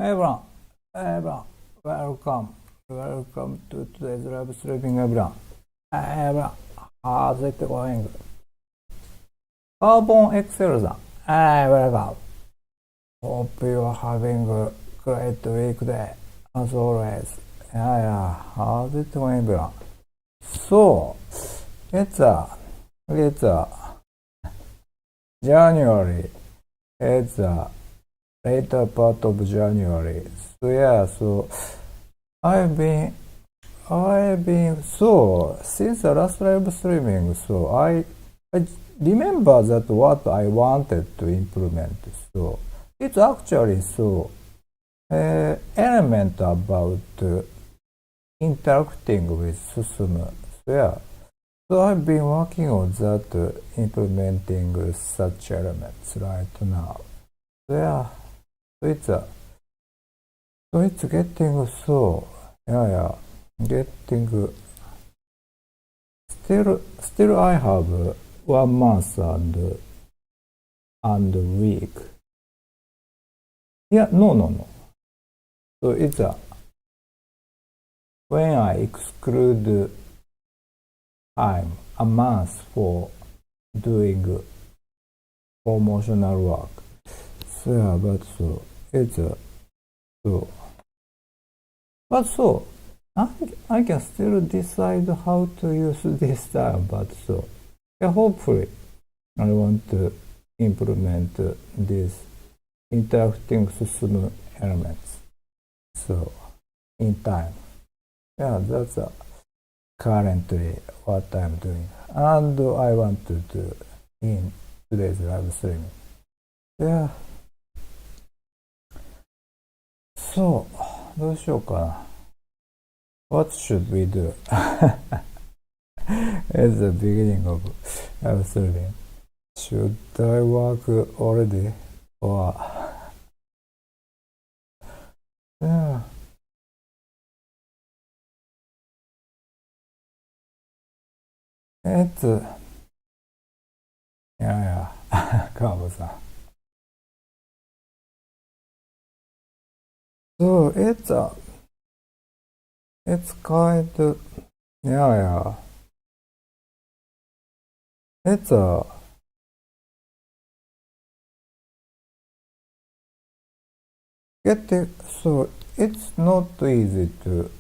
Everyone, everyone, welcome to today's live streaming, everyone. Everyone, how's it going? Carbon Excel さん、welcome. Hope you are having a great weekday, as always. How's it going, everyone? So, it's January. It's later part of January. So I've been since the last live streaming. So I remember that what I wanted to implement. So it's actually element about interacting with system. So I've been working on that, implementing such elements right now. So it's getting getting still I have 1 month and week. No. So it's when I exclude time, a month for doing promotional work. I can still decide how to use this time, hopefully I want to implement these interacting system elements. So in time. That's currently what I'm doing. And I want to do in today's live streaming. So, どうしようかな。What should we do? At the beginning of live streaming. Should I work already? Orカーボさん。So it's kind of, it's so it's not easy to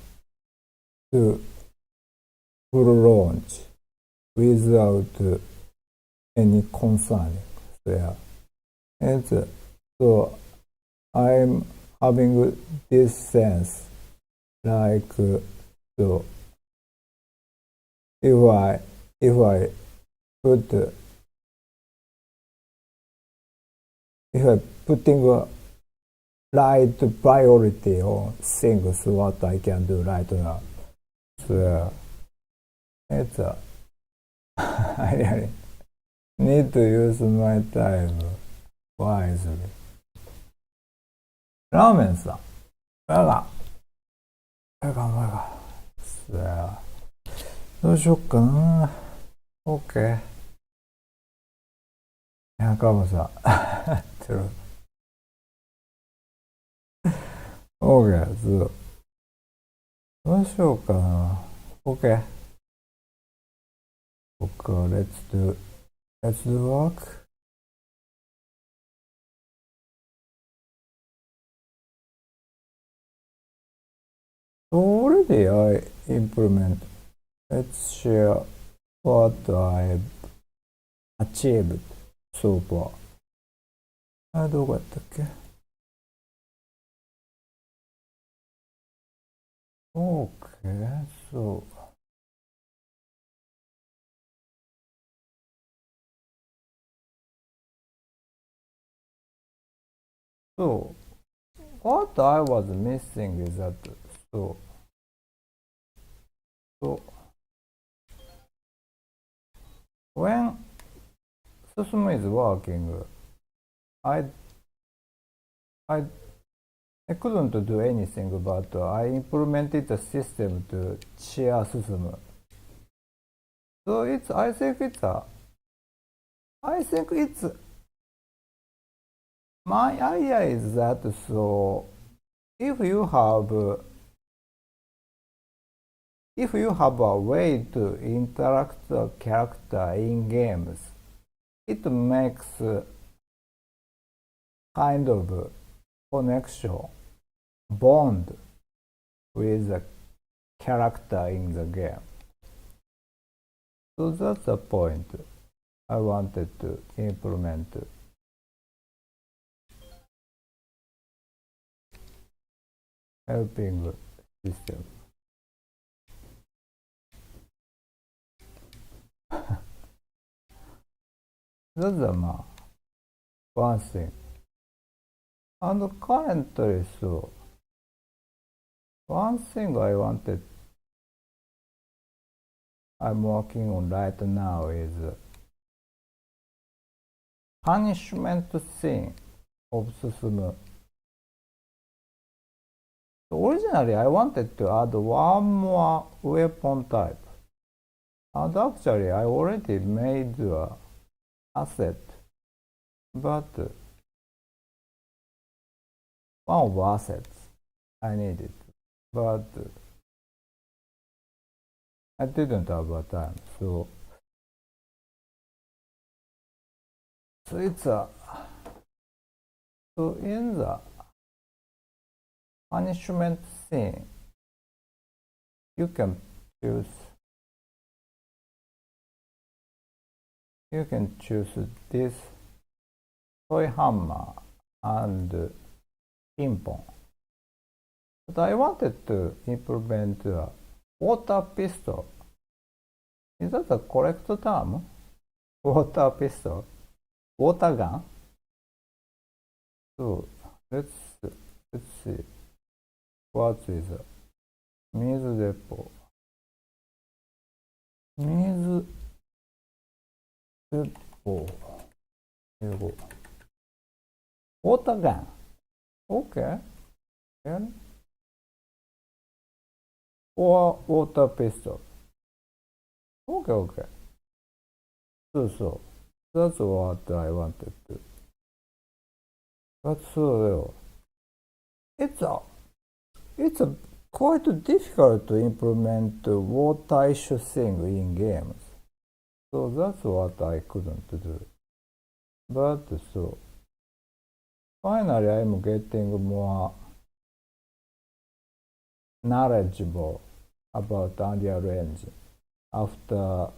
full launch without any concern. So I'm having this sense, like so if I putting a right priority on things what I can do right now. So it's I really need to use my time wisely. ラーメンさん。どうしよっかな。OK。カモさん。OK。そう。どうしようかな。OK。Let's do work. Already I implement. Let's share what I've achieved so far. どこやったっけ Okay, so what I was missing is that when system is working, I couldn't do anything, but I implemented a system to share system. So I think it's my idea is that if you have a way to interact the character in games, it makes kind of connection, bond with the character in the game. So that's the point I wanted to implement. Helping system. That's one thing. And currently, so one thing I'm working on right now is punishment scene of Susumu. So originally, I wanted to add one more weapon type. And actually, I already made an asset, but one of assets I needed, but I didn't have time. So it's so in the punishment scene, you can choose this toy hammer and ping-pong. But I wanted to implement a water pistol. Is that the correct term? Water pistol? Water gun? So let's see. What is a 水鉄砲。水鉄砲。英語。Water gun. Okay. And or water pistol. Okay. So that's what I wanted to. But so it's a quite difficult to implement water issue thing in games. So that's what I couldn't do. But so finally I'm getting more knowledgeable about Unreal Engine after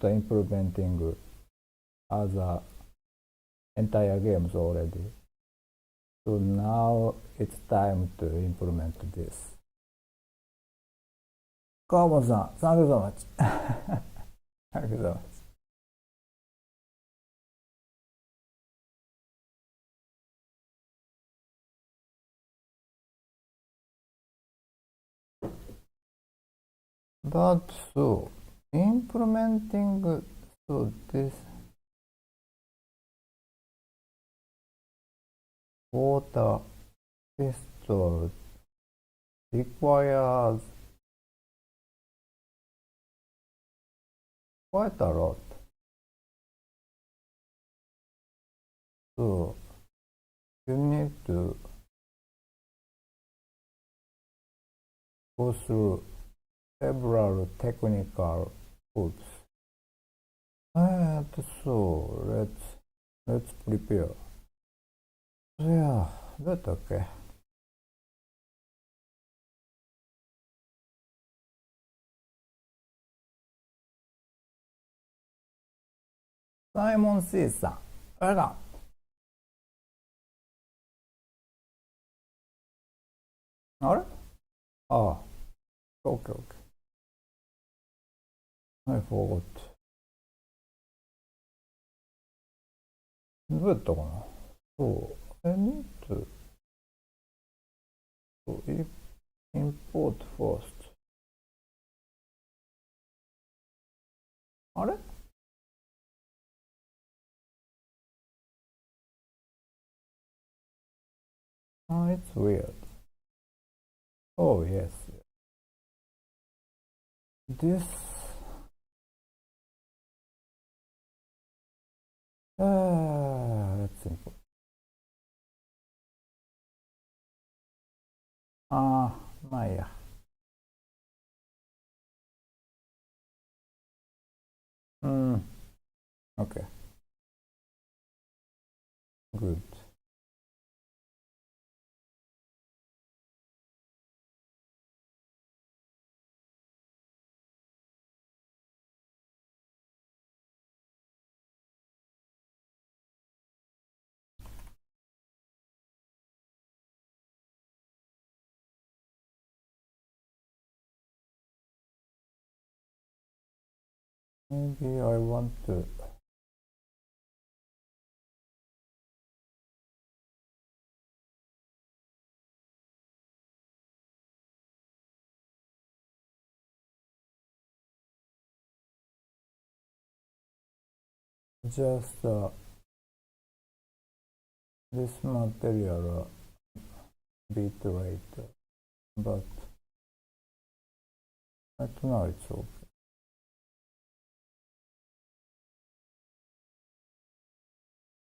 implementing other entire games already. So now it's time to implement this. Kawamon-san, thank you so much. Thank you so much. But so implementing this water pistol requires quite a lot. So you need to go through several technical hoops. And so let's prepare. Yeah, that's okay. Simon C. さん、あれだ。あれああ、OK。I forgot. どうやったかなそう。I need to import first. あれit's weird. Oh, yes. This. That's simple. まあいいや。Okay. Good. Maybe I want to just this material a bit later, but right now it's okay.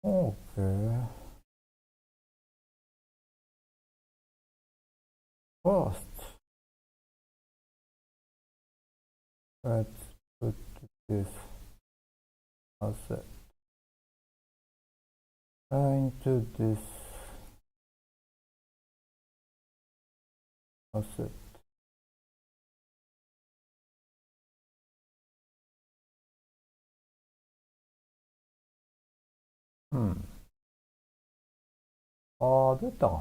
Okay. First, let's put this asset into this asset.出たか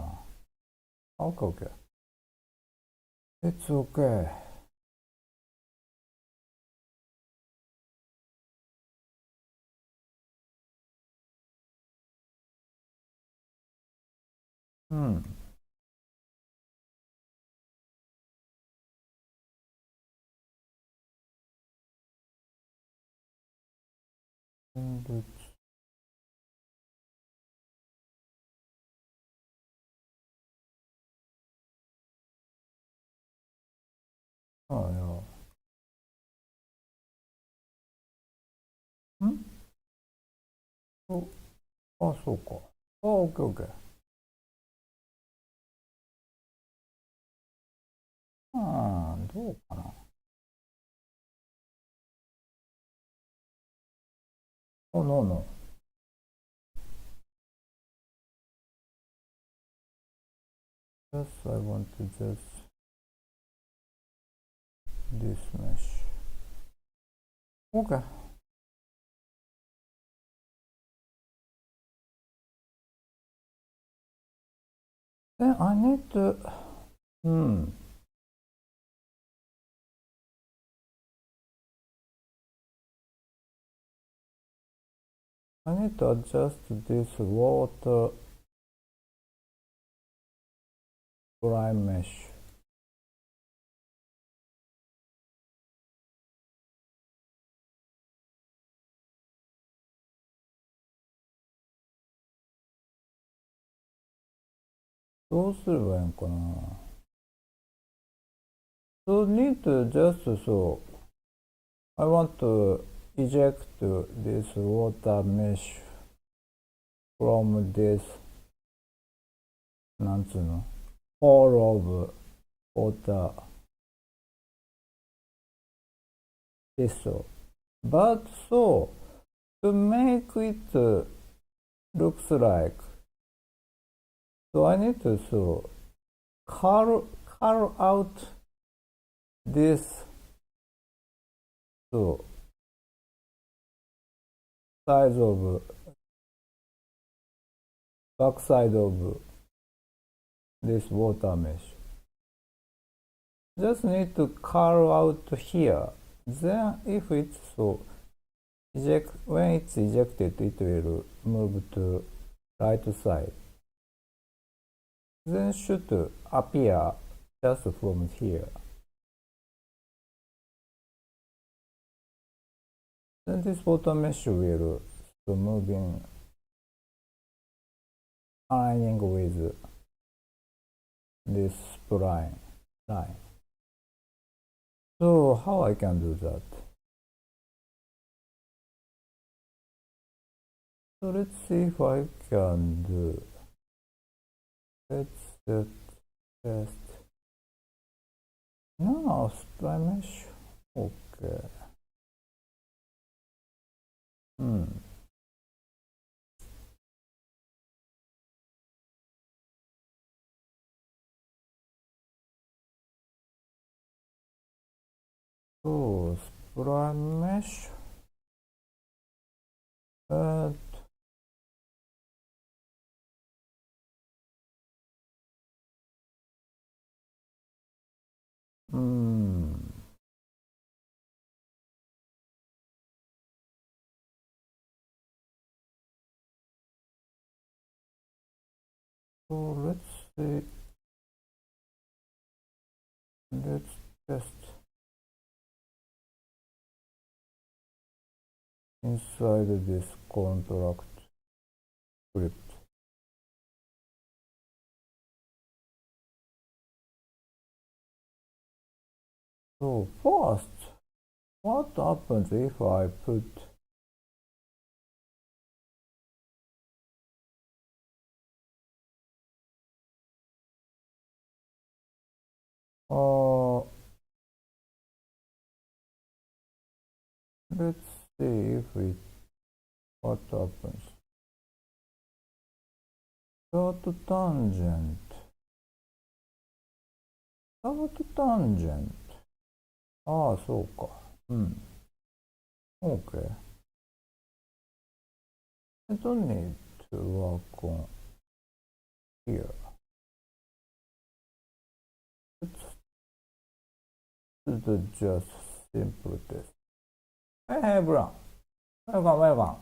な ?Okay, okay. It's okay. And ああ、いや。あ、そうか。オッケーオッケー。どうかな。Oh, no, no. Just I want to just this mesh. Okay. Then I need to, I need to adjust this water dry mesh. So need to just so I want to eject this water mesh from this なんつうの all of water this but so to make it looks like so I need to so carve out this so size of backside of this water mesh. Just need to carve out here. Then if it's so eject when it's ejected it will move to right side. Then should appear just from here. Then this water mesh will so move in aligning with this line. So how I can do that? So let's see if I can do. Let's test No, supply mesh. Okay. So, supply mesh. Uh, hmm. So let's see. Let's test inside this contract script. So first, what happens if I put let's see if it what happens. Start tangent. Start tangent. ああ、そうか。Okay. I don't need to work on here. Let's do just simple test. Hey, Brown. Welcome.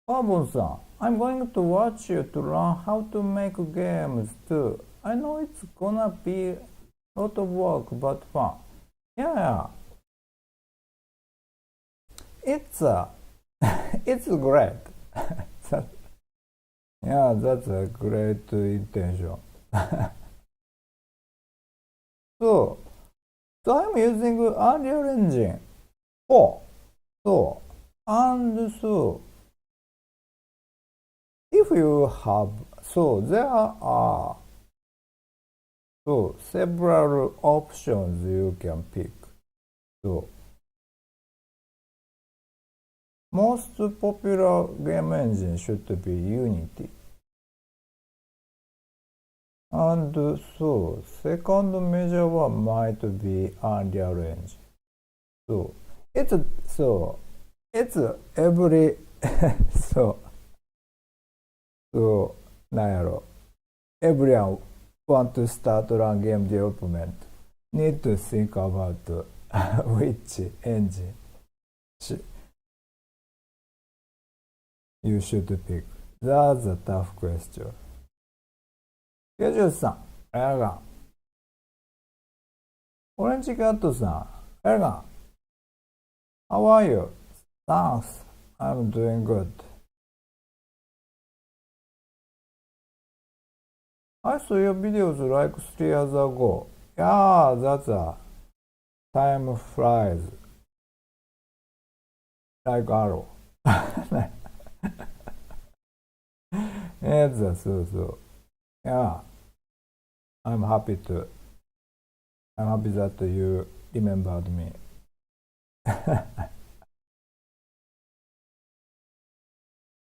Carbon-san, I'm going to watch you to learn how to make games too. I know it's gonna be a lot of work, but fun. Yeah. It's it's great. Yeah, that's a great intention. So I'm using Unreal Engine 4. If you have, there are several options you can pick. So most popular game engine should be Unity. And second major one might be Unreal Engine. It's every なんやろ everyone want to start run game development need to think about which engine you should pick. That's a tough question. 90さん、あやがん。オレンジキャットさん、あやがん。How are you? Thanks. I'm doing good. I saw your videos like 3 years ago. Yeah, that's a time flies like arrow. Yeah, I'm happy that you remembered me.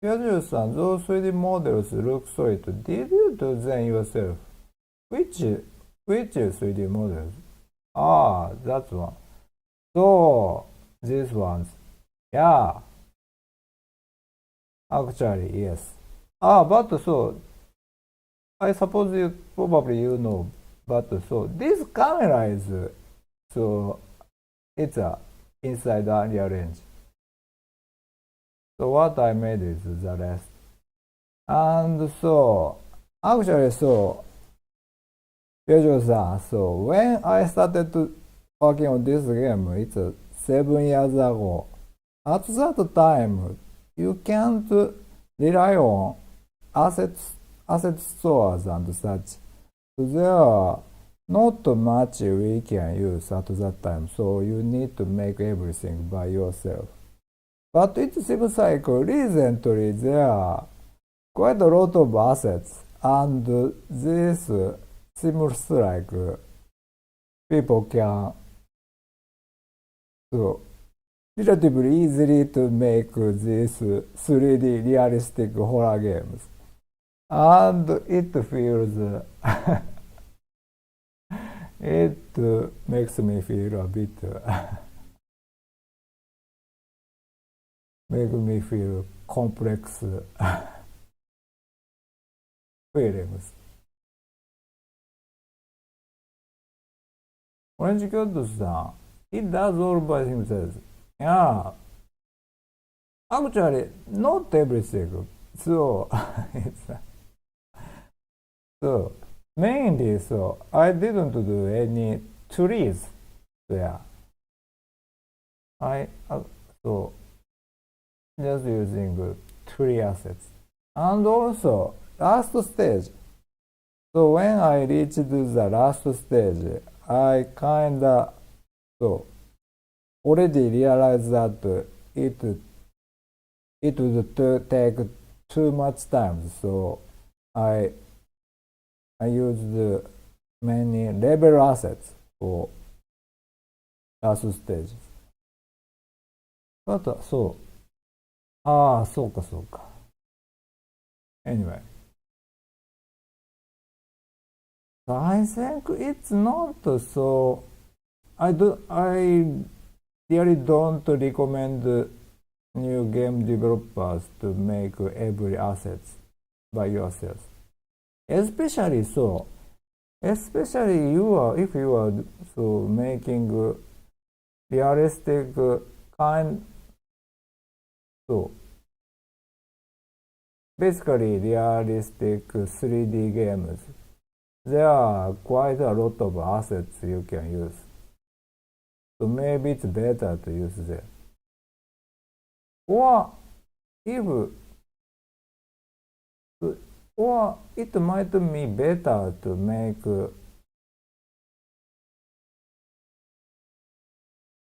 90さん、those 3D models look solid. Did you do them yourself? Which 3D models? That's one. So, these ones. Yeah. Actually, yes. But I suppose you know, but this camera is, it's inside Unreal Engine. So what I made is the rest. And actually, when I started working on this game, it's 7 years ago. At that time, you can't rely on asset stores and such. So there are not much we can use at that time. So you need to make everything by yourself. But it seems like recently there are quite a lot of assets and this seems like people can so relatively easily to make these 3D realistic horror games. And it feels it makes me feel a bit make me feel complex feelings. Orange Cat-san, he does all by himself. Yeah, actually, not everything. So, it's, so, mainly, so, I didn't do any trees there. So, just using tree assets. And also, last stage. So, when I reached the last stage, I kinda, so, already realized that it would take too much time, so I used many level assets for last stages. But so, そうかそうか。Anyway, I think it's not so. I really don't recommend new game developers to make every assets by yourself. Especially so. Especially if you are so making realistic kind, so basically realistic 3D games. There are quite a lot of assets you can use. So maybe it's better to use them. Or if or it might be better to make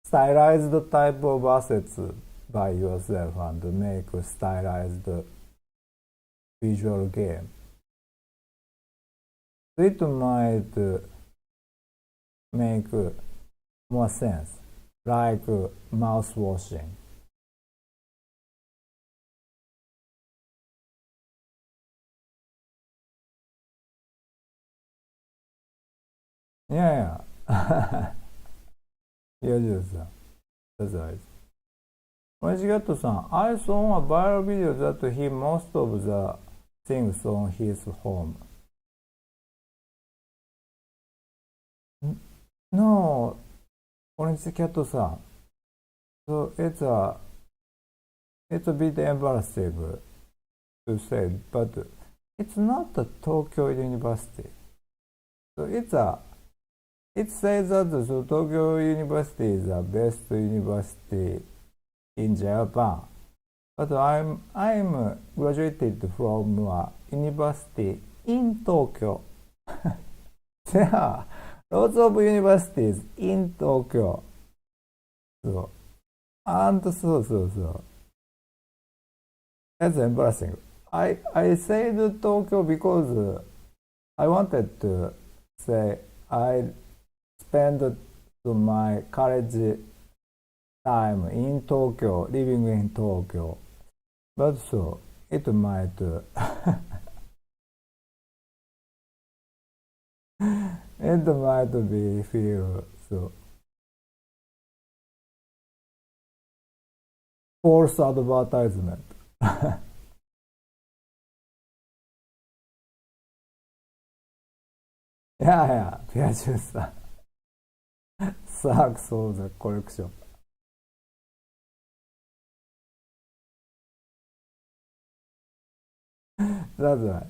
stylized type of assets by yourself and make stylized visual game. It might make more sense, like mouse washing. Yeah, yeah. That's right. Onishigato-san, I saw a viral video that he most of the things on his home. No, Onishigato-san. So it's a bit embarrassing to say, but it's not a Tokyo University. So it says that so Tokyo University is the best university in Japan. But I'm graduated from a university in Tokyo. There are lots of universities in Tokyo. So, and so. That's embarrassing. I said Tokyo because I wanted to say I spent my college time in Tokyo, living in Tokyo. But so it might it might be feel so false advertisement. Yeah, Piaget-san. Sucks of the collection. That's right.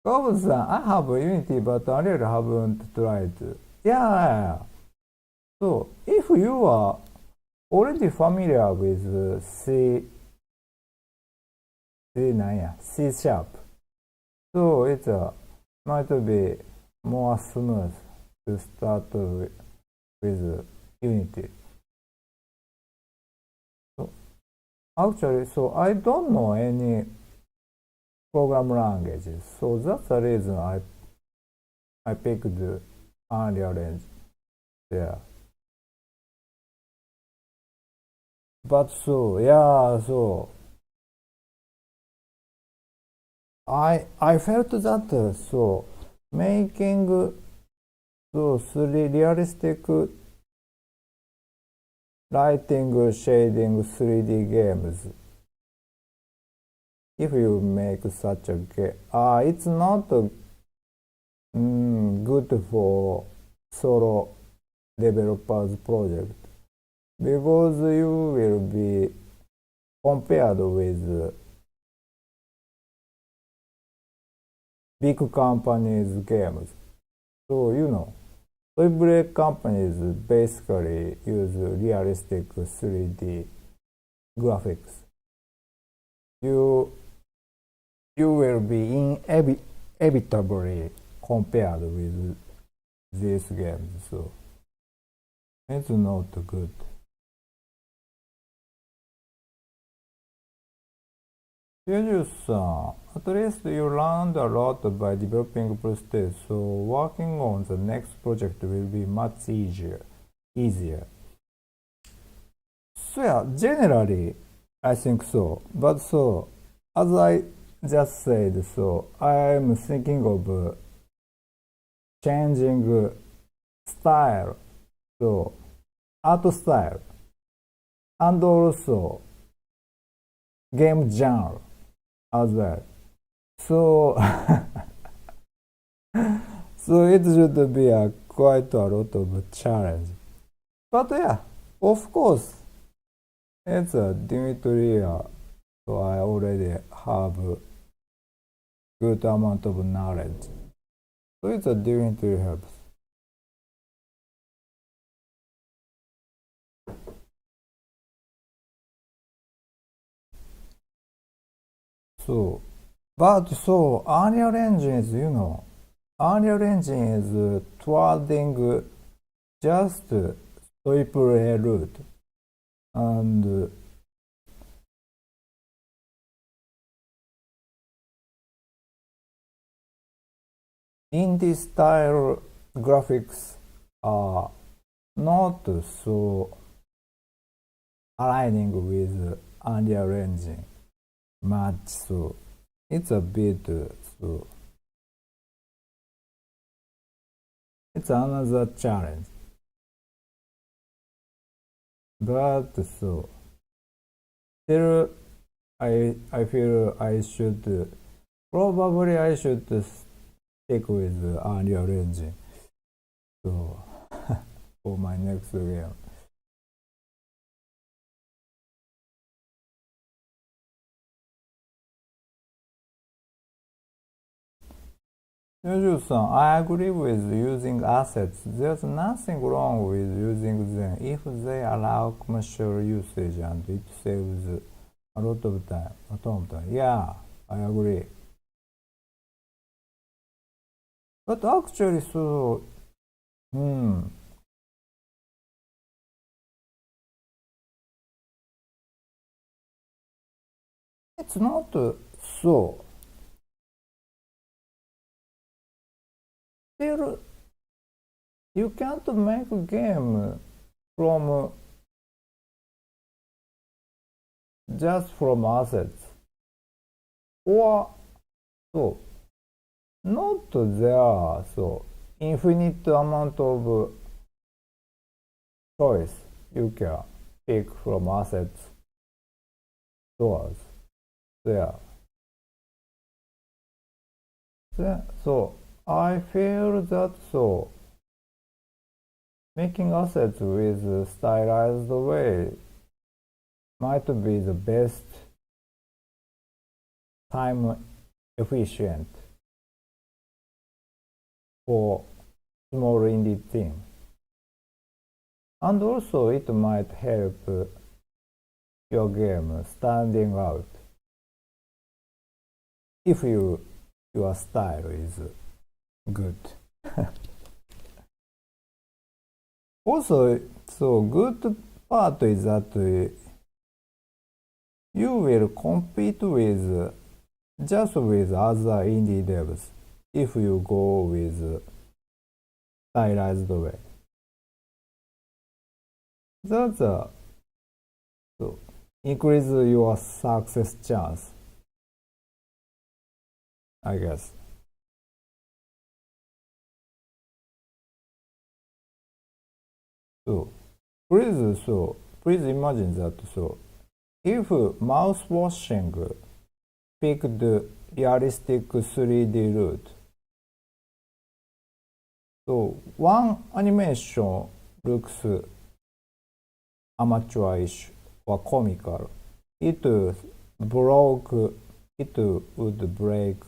Kobu-san, I have Unity, but I really haven't tried. Yeah. So, if you are already familiar with C sharp, so it might be more smooth to start with Unity. So, actually, so I don't know any program languages. So that's the reason I picked Unreal Engine there. But so yeah, so I felt that so making so realistic lighting shading 3D games. If you make such a game, it's not good for solo developers project because you will be compared with big companies games. So every companies basically use realistic 3D graphics. You will be inevitably compared with these games, so it's not good. Yuju-san, at least you learned a lot by developing Prestige, so working on the next project will be much easier. So yeah, generally, I think so. But so, as I just said, so I am thinking of changing style, so art style, and also game genre as well. So, so it should be quite a lot of challenge. But yeah, of course, it's a Dimitri, so I already have a good amount of knowledge. So it's a Dimitri helps. So, but so Unreal Engine is, Unreal Engine is towarding just AAA route, and indie style graphics are not so aligning with Unreal Engine much, so it's a bit so it's another challenge. But so still I feel I should stick with Unreal Engine so for my next game. Yuju-san, I agree with using assets. There's nothing wrong with using them if they allow commercial usage and it saves a lot of time. Yeah, I agree. But actually, so, it's not so. Still, you can't make a game from just from assets, or so not there so infinite amount of choice you can pick from assets stores there. So I feel that so making assets with a stylized way might be the best time efficient for small indie team. And also it might help your game standing out if your style is good. Also, so good part is that you will compete with just with other indie devs if you go with stylized way. That's so increase your success chance, I guess. So please imagine that if mouse washing picked realistic 3D route, so one animation looks amateurish or comical. It would break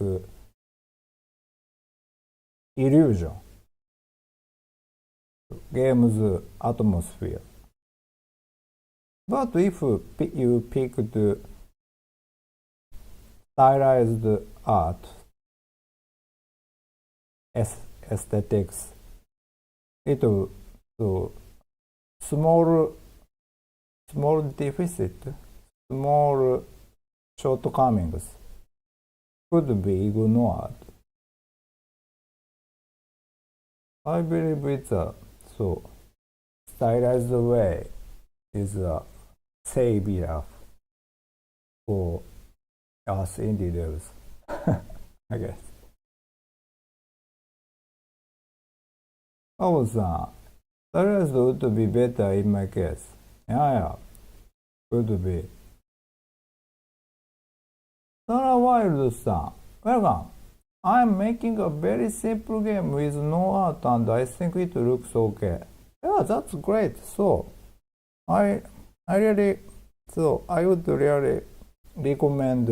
illusion, game's atmosphere. But if you picked stylized art, aesthetics, it so small deficit, small shortcomings could be ignored. I believe it's a stylized way is a savior for us indie devs, I guess. 青さん、stylized would be better in my case. Yeah, would be. Sarah Wild さん、Welcome. I'm making a very simple game with no art and I think it looks okay. Yeah, that's great. So, I would really recommend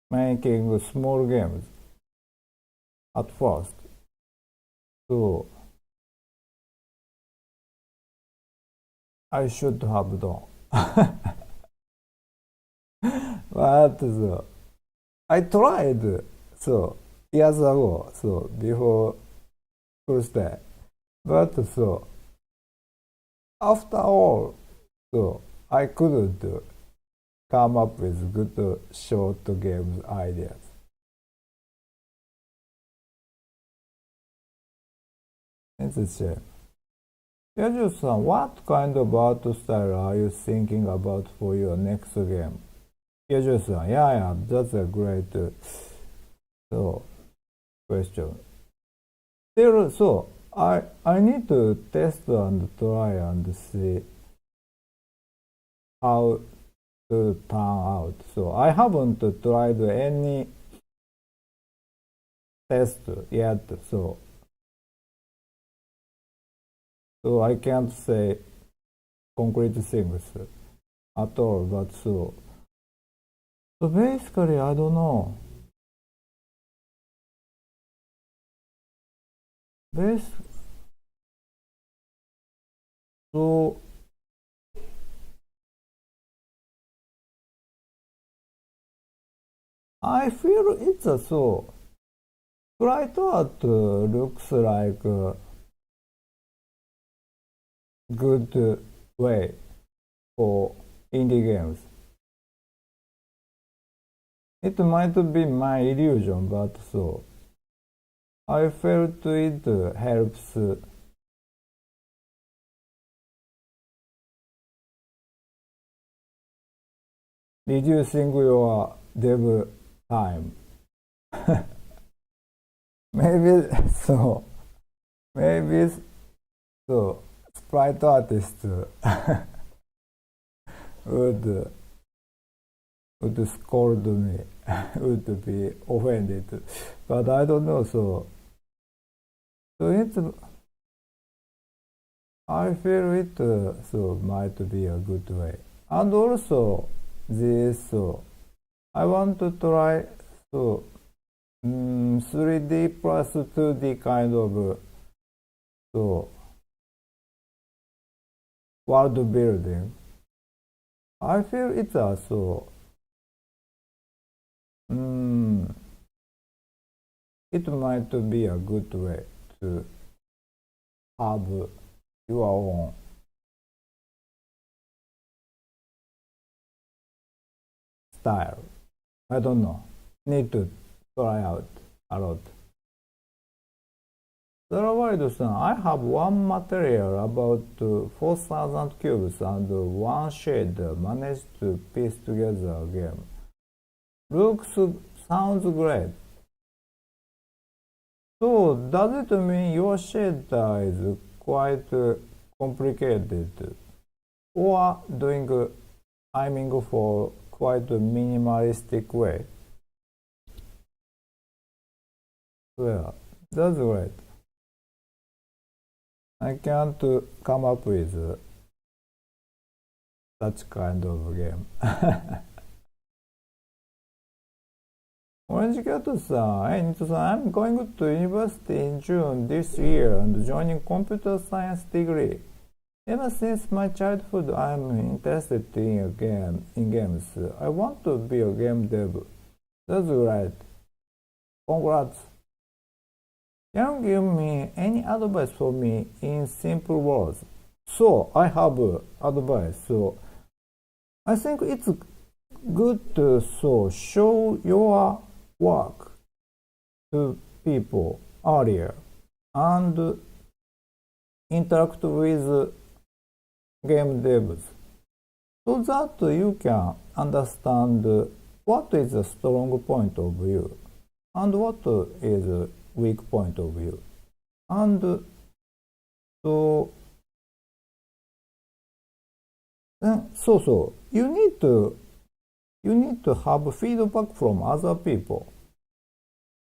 making small games at first. So, I should have done. But I tried years ago, before first day. But after all, I couldn't come up with good short games ideas. It's a shame. Yaju-san, what kind of art style are you thinking about for your next game? Yaju-san, yeah, that's a great question. Still, I need to test and try and see how to turn out. So I haven't tried any test yet, so I can't say concrete things at all. But so basically, I don't know. So I feel it's bright art looks like a good way for indie games. It might be my illusion, but I felt it helps reducing your dev time. Maybe sprite artists would scold me, would be offended, but I don't know. So it's I feel it might be a good way, and also this I want to try 3D plus 2D kind of world building. I feel it's also it might be a good way to have your own style. I don't know. Need to try out a lot. Sarah I have one material about 4,000 cubes and one shade managed to piece together a game. Sounds great. So, does it mean your shader is quite complicated? Or doing aiming for quite a minimalistic way? Well, that's great. I can't come up with such kind of game. Orange Cat-san, hey, Nito-san, I'm going to university in June this year and joining computer science degree. Ever since my childhood, I'm interested in games. I want to be a game dev. That's right. Congrats. Can you give me any advice for me in simple words? So, I have advice. So, I think it's good to show your work to people earlier and interact with game devs so that you can understand what is a strong point of view and what is a weak point of view. And so you need to have feedback from other people.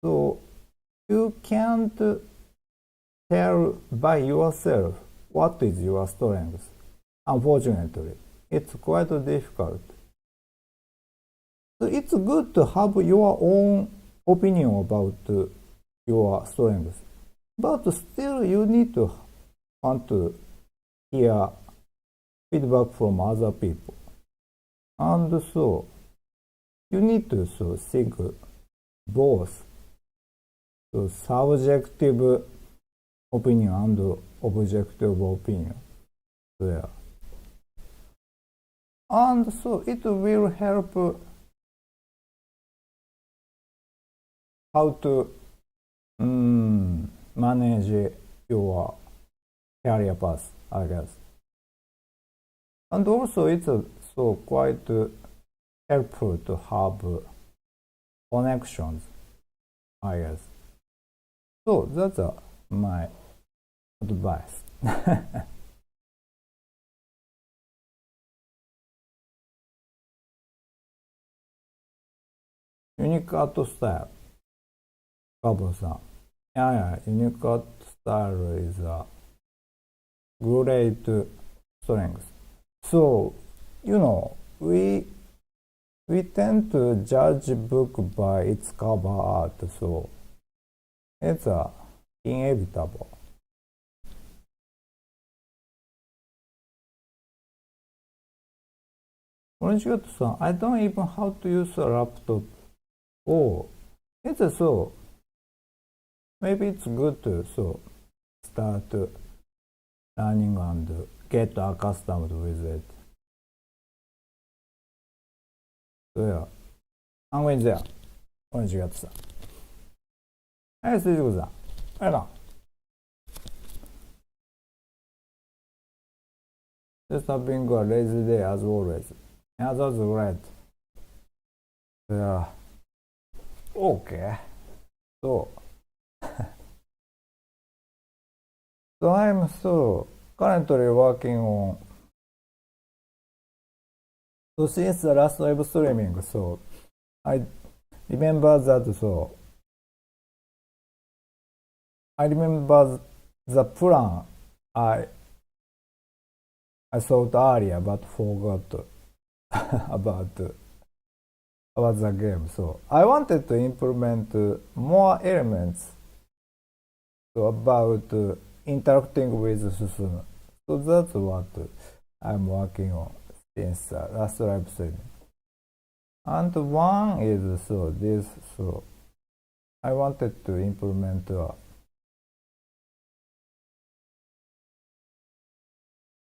So you can't tell by yourself what is your strength. Unfortunately, it's quite difficult. So it's good to have your own opinion about your strengths, but still you need to want to hear feedback from other people. And so you need to think both subjective opinion and objective opinion there. And so it will help how to manage your career path, I guess. And also it's quite helpful to have connections, I guess. So that's my advice. Unique art style. Gabo-san. Yeah, unique art style is a great strength. So, we tend to judge book by its cover art, so it's inevitable. Orange-san, I don't even how to use a laptop. Oh, it's so. Maybe it's good to start learning and get accustomed with it. So yeah, I'm going there. Orange-san. Hey, Sujiku-san. Hey, now. Just having a lazy day as always. Yeah, that's great. Yeah. Okay. So I'm currently working on. So since the last live streaming, I remember that. I remember the plan I thought earlier, but forgot about the game. So I wanted to implement more elements about interacting with Susumu. So that's what I'm working on since last live streaming. And one is this. I wanted to implement a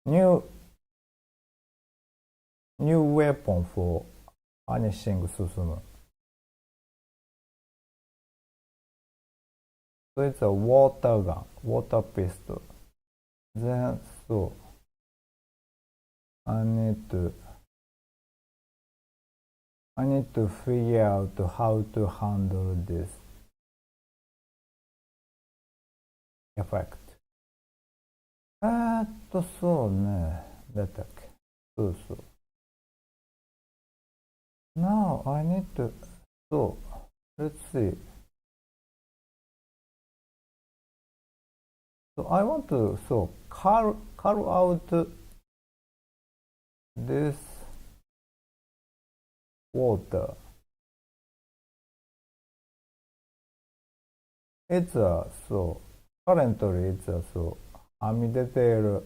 new weapon for vanishing 進む。So it's a water gun, water pistol. Then, so, I need to figure out how to handle this effect. そうね。だったっけ。そうそう。Now I need to, so, let's see. So I want to, so, carve out this water. It's a, so, currently it's a, so, はみ出ている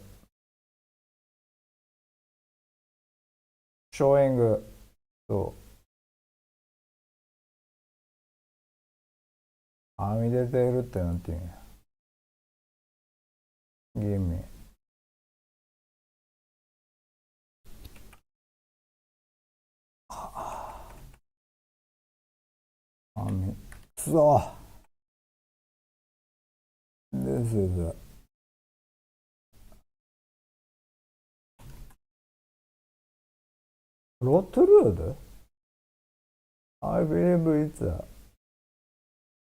showing, so, はみ出ているってなんていうんや。Give me. くそ This is a protrude? I believe it's a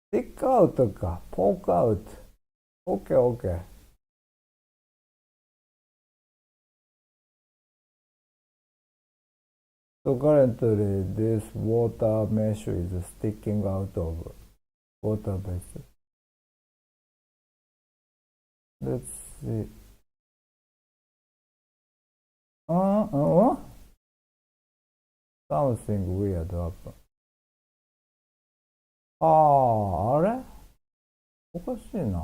stick out か poke out. Okay, okay. So currently this water mesh is sticking out of water base. Let's see. Something weird happened. あれおかしいな。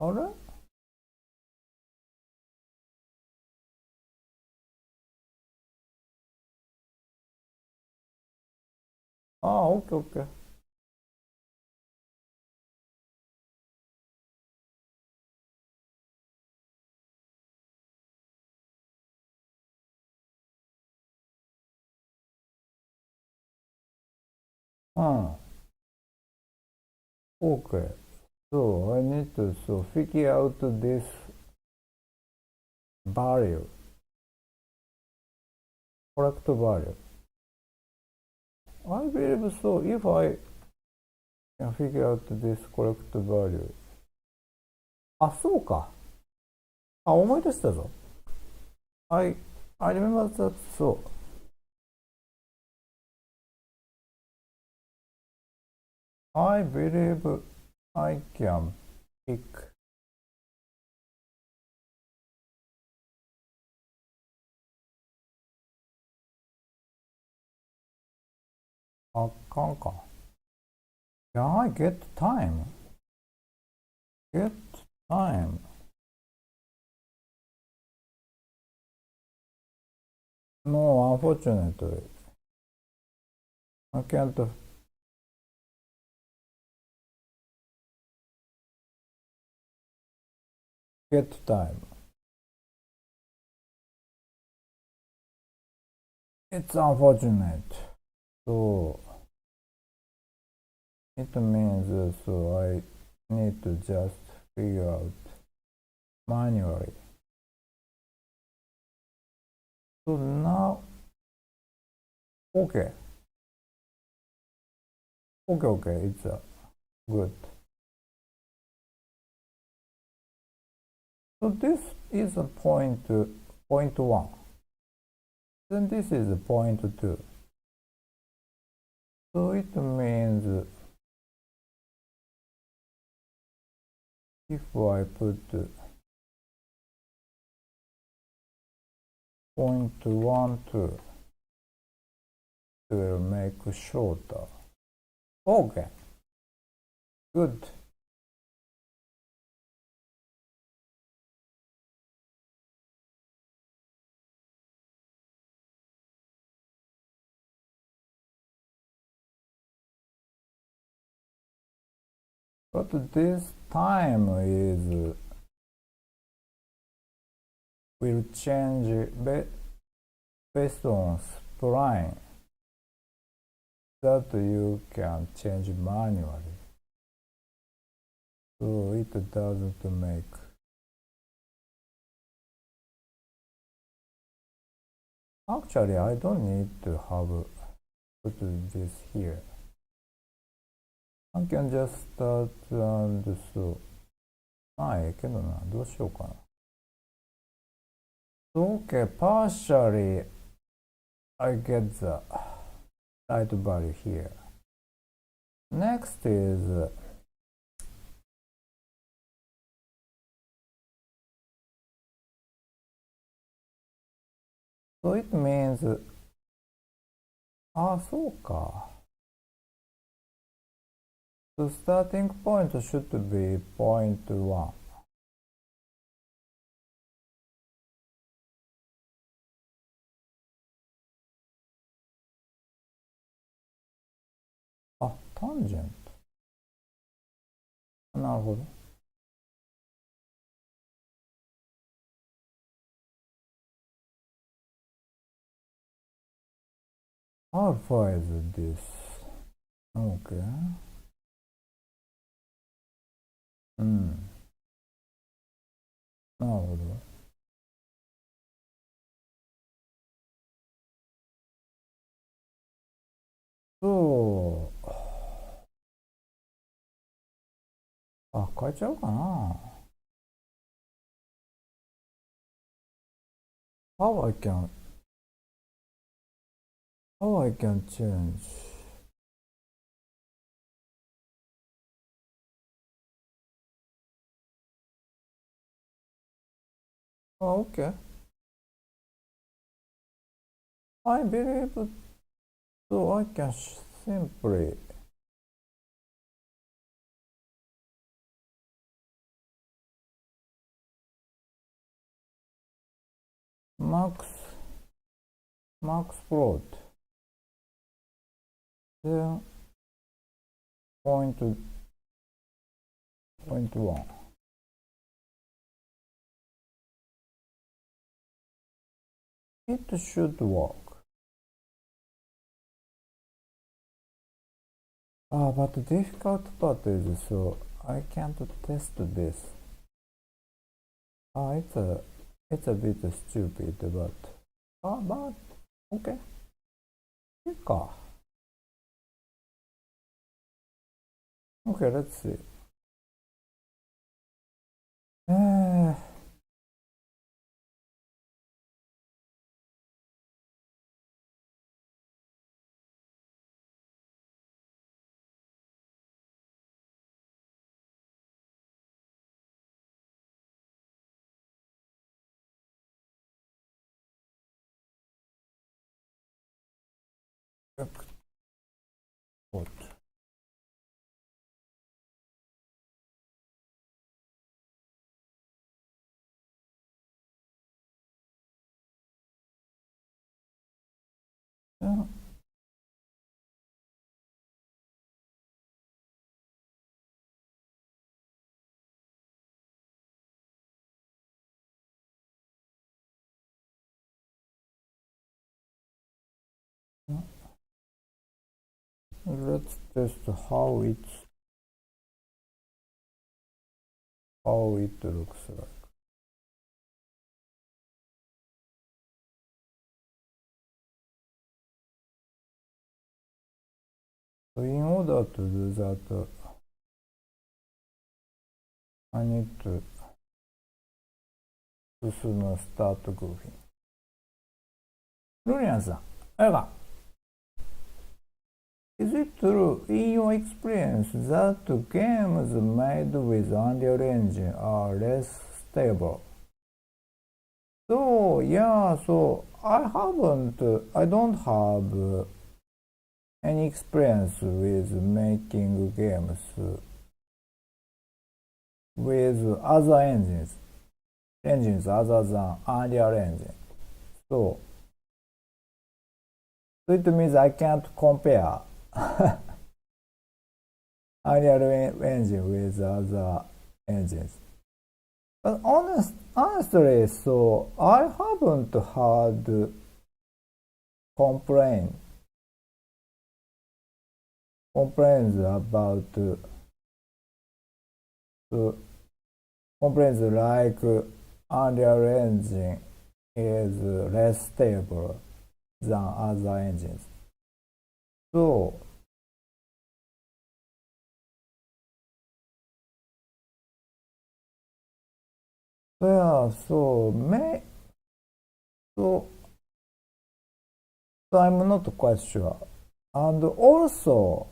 あれオッケーオッケー。Okay. So I need to figure out this value, correct value. I believe so. If I can figure out this correct value. そうか。思い出したぞ。I remember that, so. I believe I can pickあかんか。Can I get time? Get time. No, unfortunately. I can't get time. It's unfortunate. So it means so I need to just figure out manually. So now, okay. Okay, it's good. So this is a point 1. Then this is point 2. So it means if I put point 1, 2, it will make shorter. Okay, good. But this time will change based on spline that you can change manually. So it doesn't make. Actually, I don't need to put this here. I can just start and so. まあ、ええけどな。どうしようかな。So, okay, partially I get the right value here. Next is so it means そうか。The starting point should be point 1. タンジェント。なるほど。Alpha is this. Okay. うん。なるほど。そう。変えちゃうかな。How I can change. Okay. I believe so I can simply max float. Then point 1. It should work. But the difficult part is so I can't test this. It's a bit stupid, but okay. いいか。Okay, let's see. What? Let's test how it looks like. So in order to do that, I need to soon start goofing. ルリアンさん、あれか。Is it true in your experience that games made with Unreal Engine are less stable? So yeah, so I don't have any experience with making games with other engines other than Unreal Engine. So it means I can't compare. Unreal Engine with other engines. But honestly, so I haven't had complaints about complaints like Unreal Engine is less stable than other engines. So yeah, so I'm not quite sure. And also,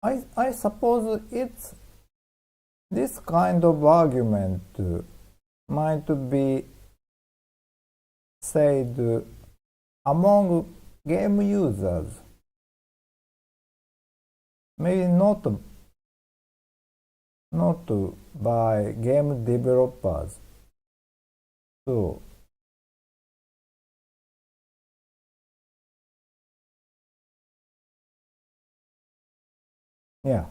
I suppose it's this kind of argument might be said among game users, maybe not by game developers. So yeah.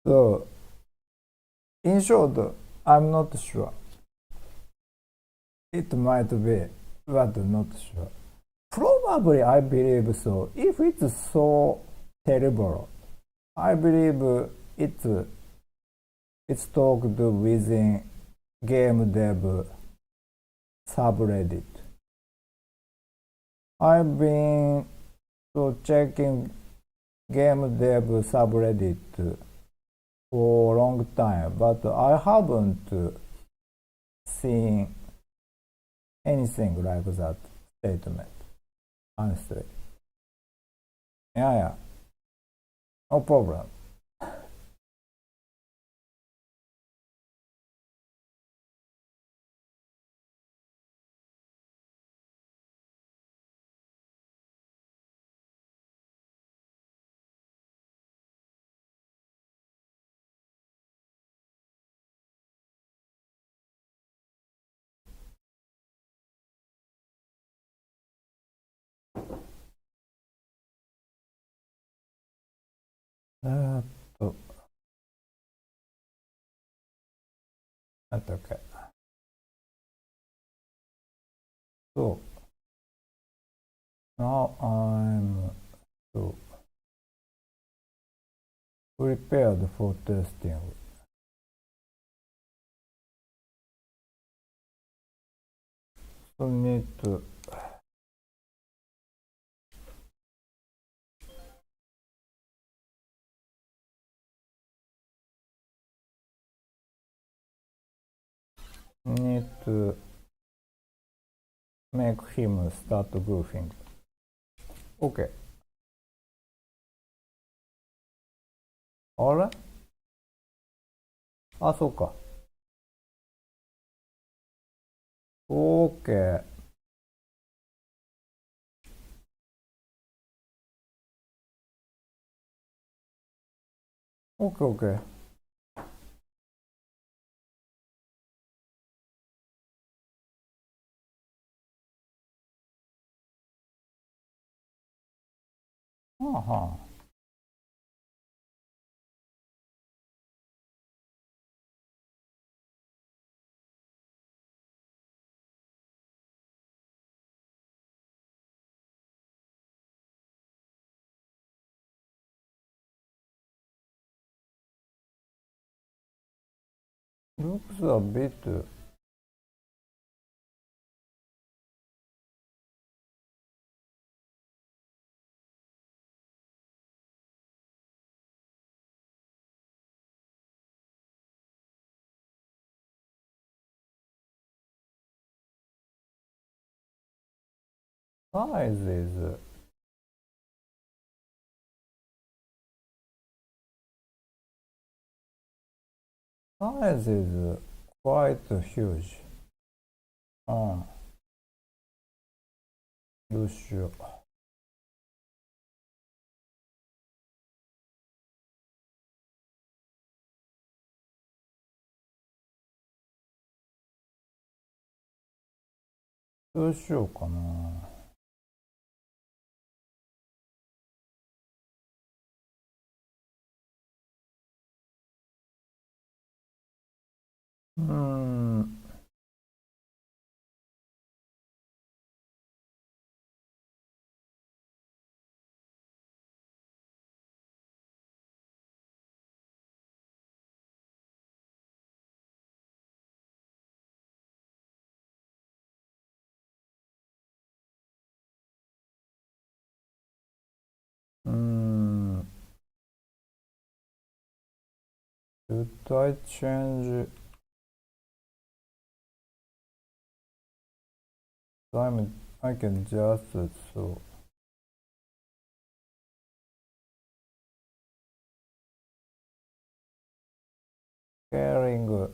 So in short, I'm not sure. It might be, but not sure. Probably I believe so. If it's so terrible, I believe it's it's talked within game dev subreddit. I've been checking game dev subreddit for a long time, but I haven't seen anything like that statement, honestly. Yeah, no problem. Uh, so, that's okay. So now I'm so prepared for testing. So need to make him start goofing. Okay. あれあ、そうか。OK。OK。はあはあ。Looks a bit size is quite huge. うん。どうしよう。どうしようかな。Should I change time? I can just so scaling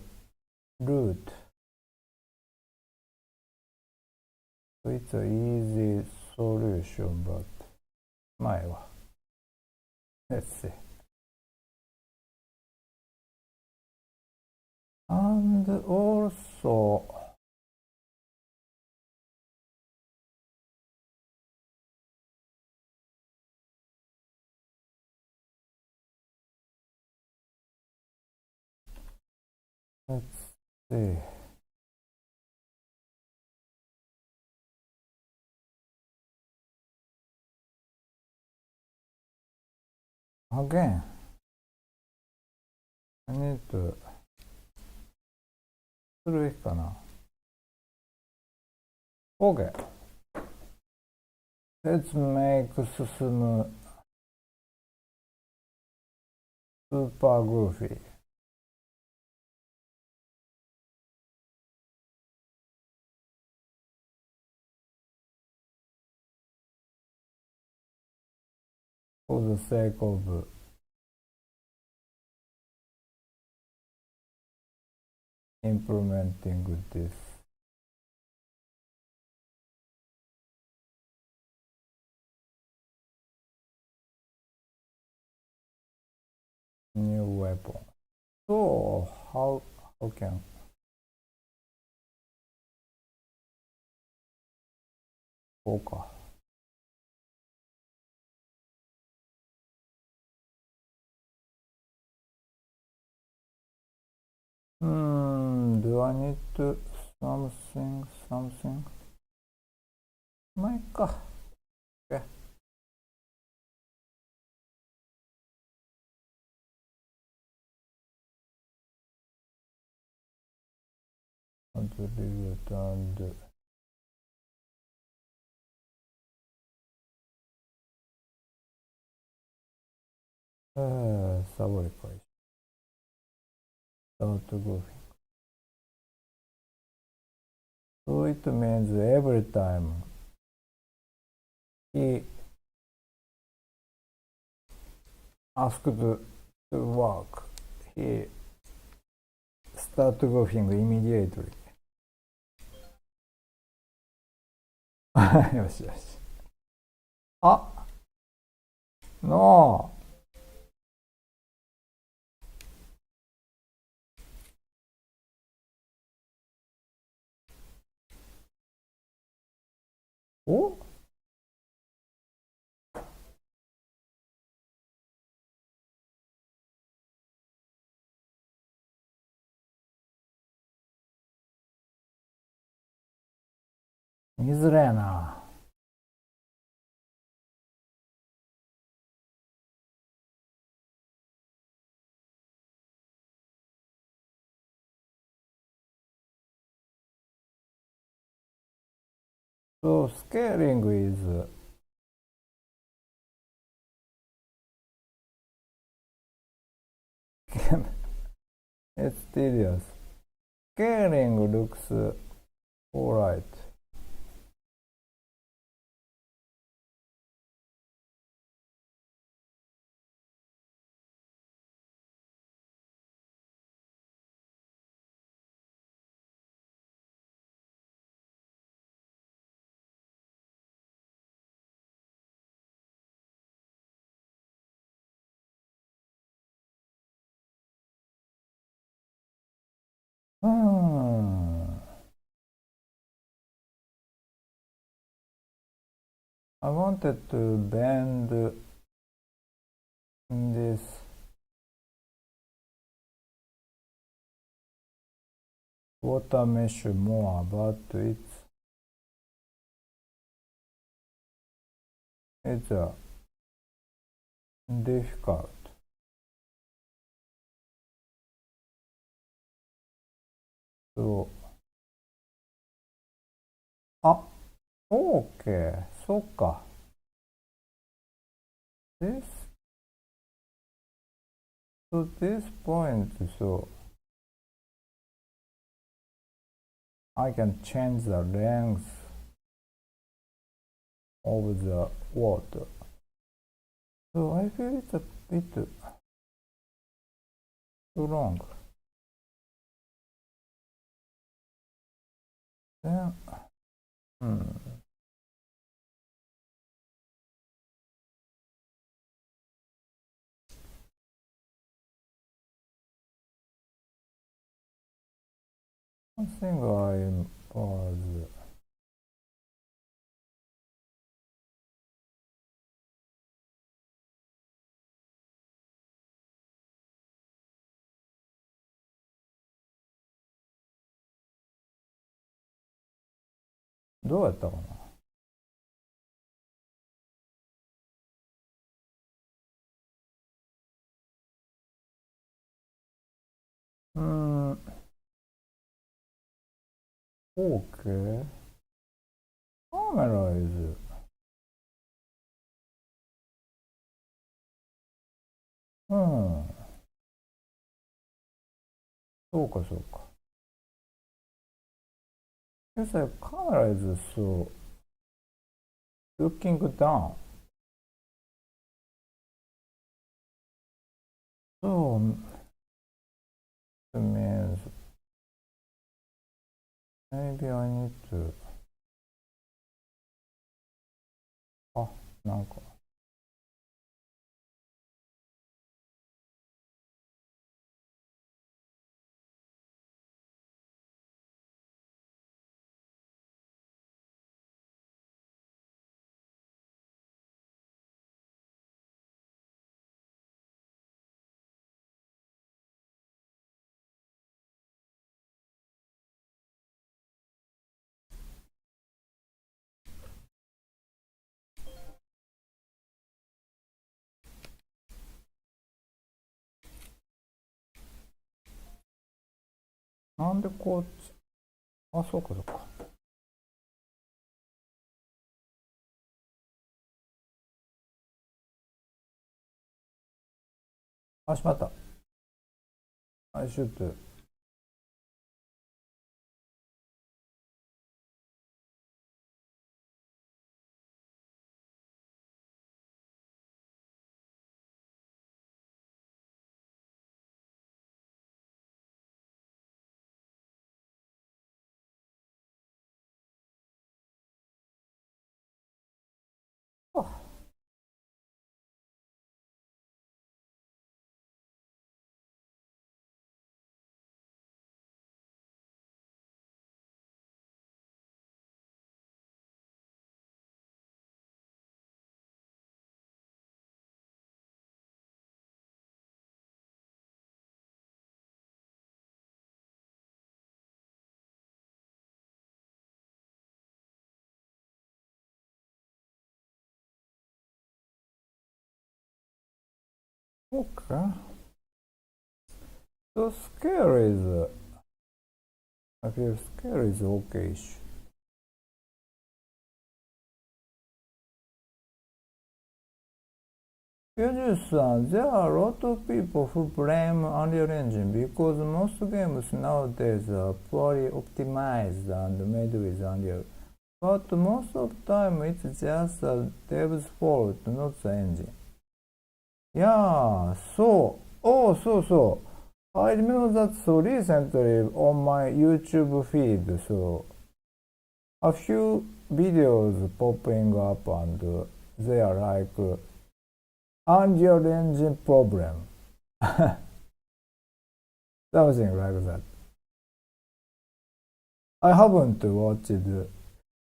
root. So it's an easy solution, but let's see. And also, let's see. Again, I need to するべきかな。OK。Let's make 進む super goofy. For the sake of implementing this. New weapon. So how canこうか。Do I need to something? まあいっか。Okay. Contribute andサボり開始。Start goofy. So it means every time he asked to work, he start goofing immediately. よしよし。あ、No. お見づらやな。So scaling is it's tedious. Scaling looks alright. I wanted to bend this water mesh more, but it's difficult. So, OK、そっか。This, so this point, so I can change the length of the water. So I feel it's a bit too long. Then, I think I wasどうやったかな。OK. Camera is. そうかそうか。Yes, the camera is so looking down. So it means maybe I need to. なんか。なんでこっち。そうかそうか。しまった。I should. そうか。So scale is. I feel scale is okay-ish. There are a lot of people who blame Unreal Engine because most games nowadays are poorly optimized and made with Unreal. But most of the time it's just the dev's fault, not the engine. Yeah, so. I remember that so recently on my YouTube feed, so a few videos popping up and they are like Unreal Engine problem. Something like that. I haven't watched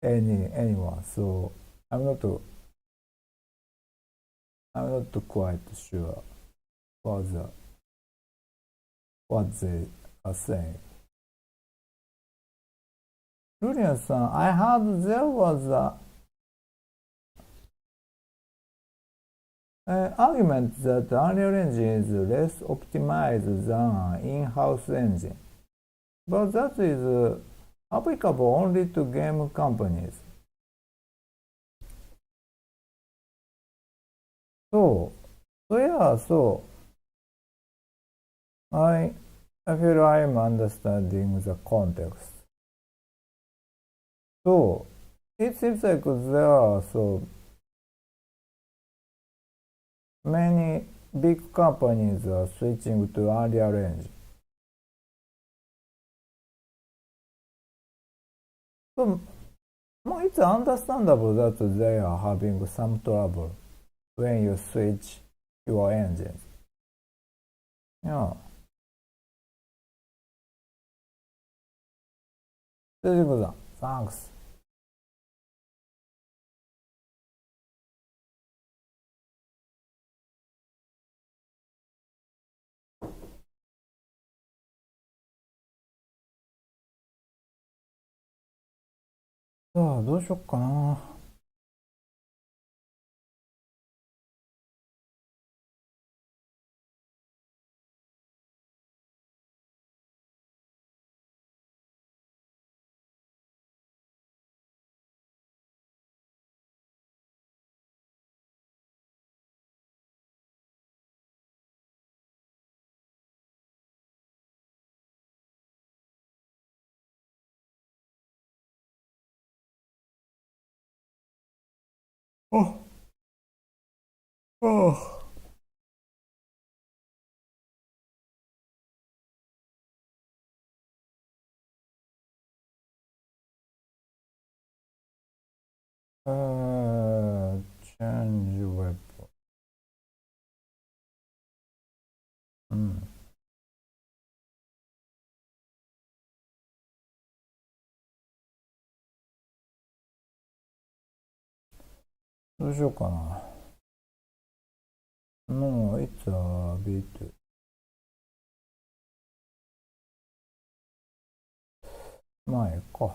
anyone, so I'm not quite sure what they are saying. Julian-san, I heard there was an argument that Unreal Engine is less optimized than an in-house engine, but that is applicable only to game companies. So I feel I am understanding the context. So it seems like there are so many big companies are switching to Unreal Engine. So it's understandable that they are having some trouble when you switch your engines. Yeah. ということだ。Thanks. さあ、どうしよっかな。あ、あ、change web. うん。どうしようかな。もう、it's a bit. まあ、ええか。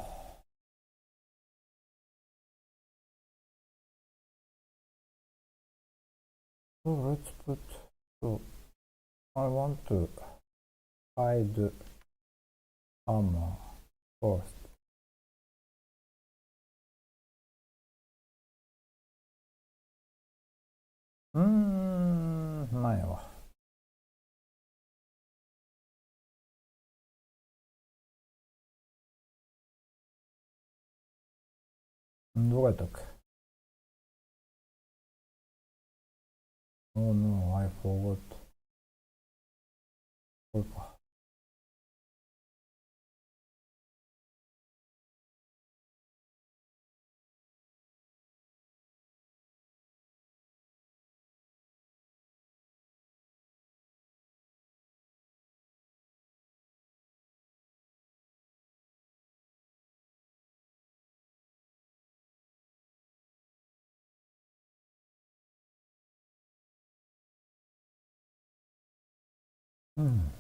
So let's put. So I want to hide hammer first. まあええわ。どこやったっけ？ Oh no, I forgot. これか。うん。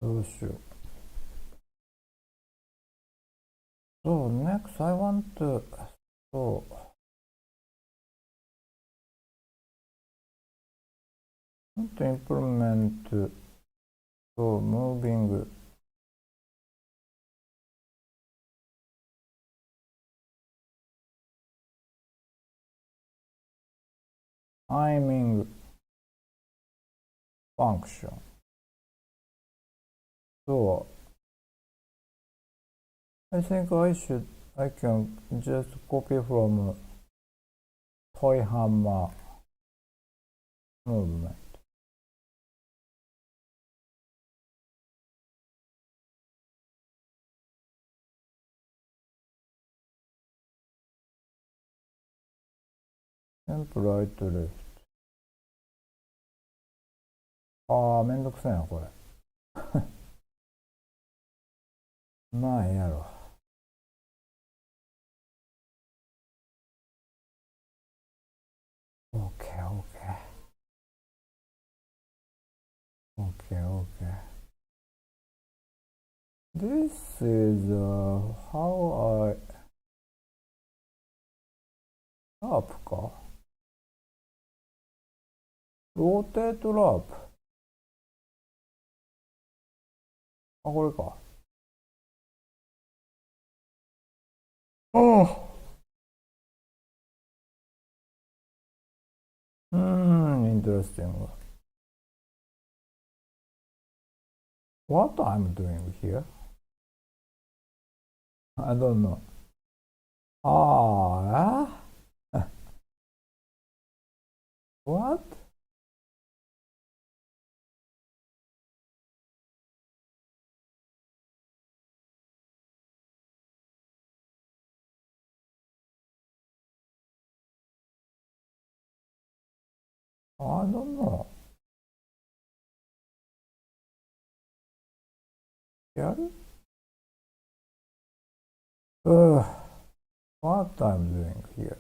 どうしよう。So next I want to so want to implement so moving timing function. So I think I can just copy from toy hammer movement. temp right left。ああ、めんどくさいな、これ。まあ、ええやろ。OK, OK. OK, OK. This is how Iラープか ?rotate ラープ。あ、これか。うん。interesting. What I'm doing here? I don't know. ああ、what? I don't know. やるwhat I'm doing here?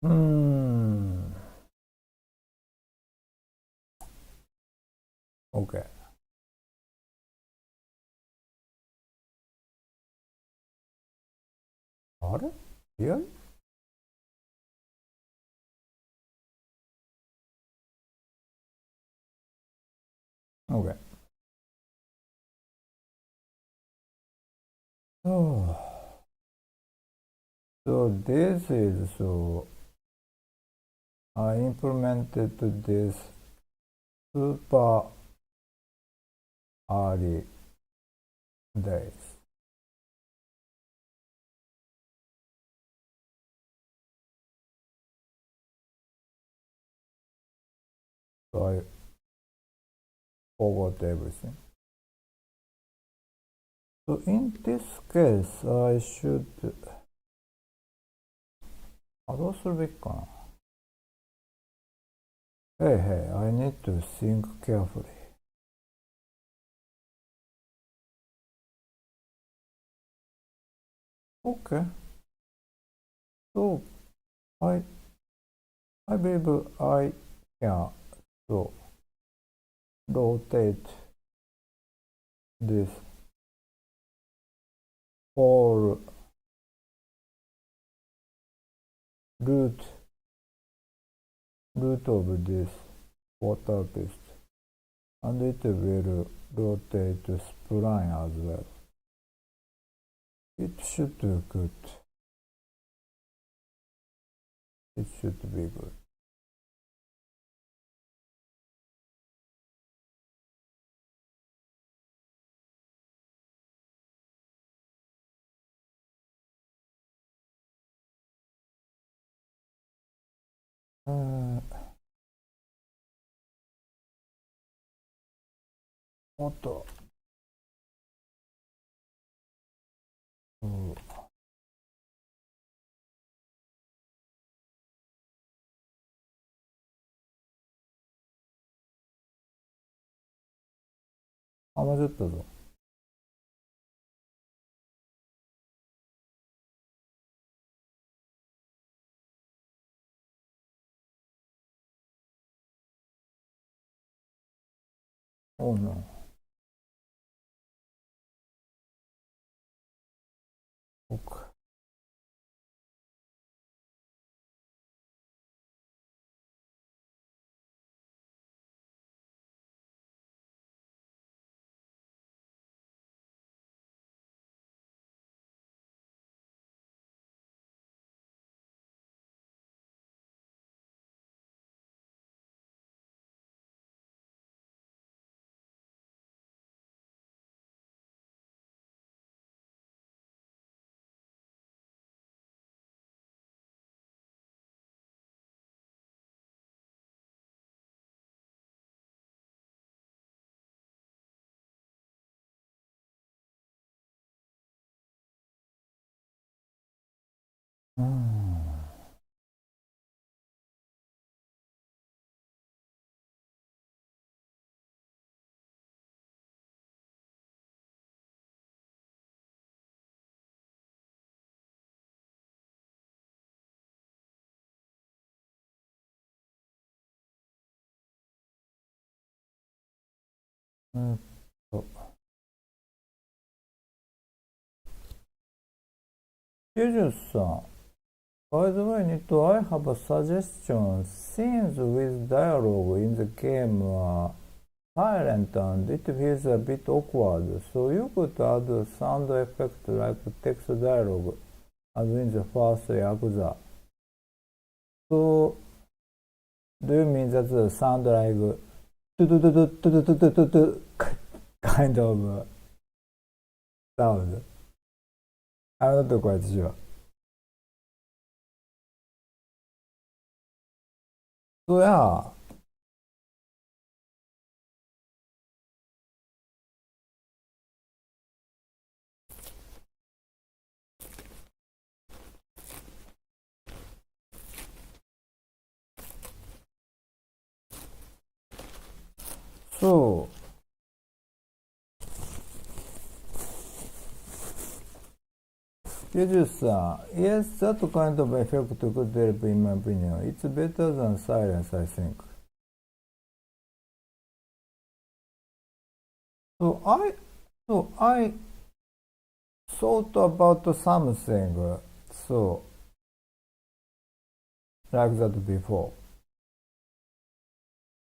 うん。OK。あれいや OK。Oh. So this is so I implemented this super early days. So I forgot everything. So in this case, I should どうするべきかな Hey, hey, I need to think carefully. Okay. So I believe I can so rotate this whole root of this water paste, and it will rotate spline as well. It should be good. It should be good. Uh, もっと、うん、あ、間違ったぞ。Oh no. Okay. ゆじゅさん、by the way, Nito, I have a suggestion. Scenes with dialogue in the game are silent and it feels a bit awkward, so you could add a sound effect like text dialogue, as in the first Yakuza. So, do you mean that the sound like kind of sound? I'm not quite sure. So yeah, so Yuju-san, yes, that kind of effect could help in my opinion. It's better than silence, I think. So I thought about something so like that before.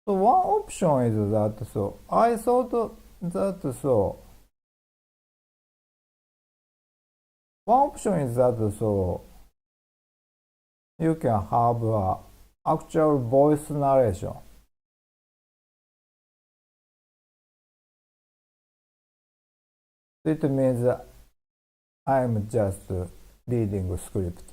So one option is that I thought that one option is that you can have a actual voice narration. It means I'm just reading a script.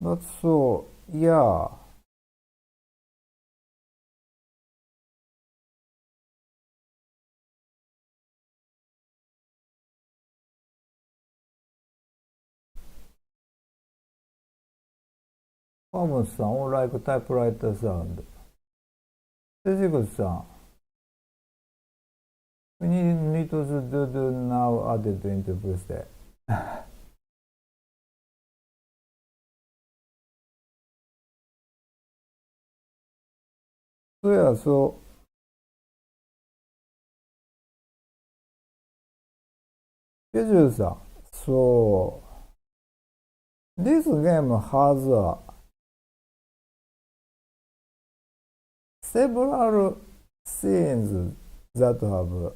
But yeah. Hammond-san, like typewriter sound. Sejigu-san, we need to do now added into birthday. Yeah, Sejigu-san, this game has several scenes that have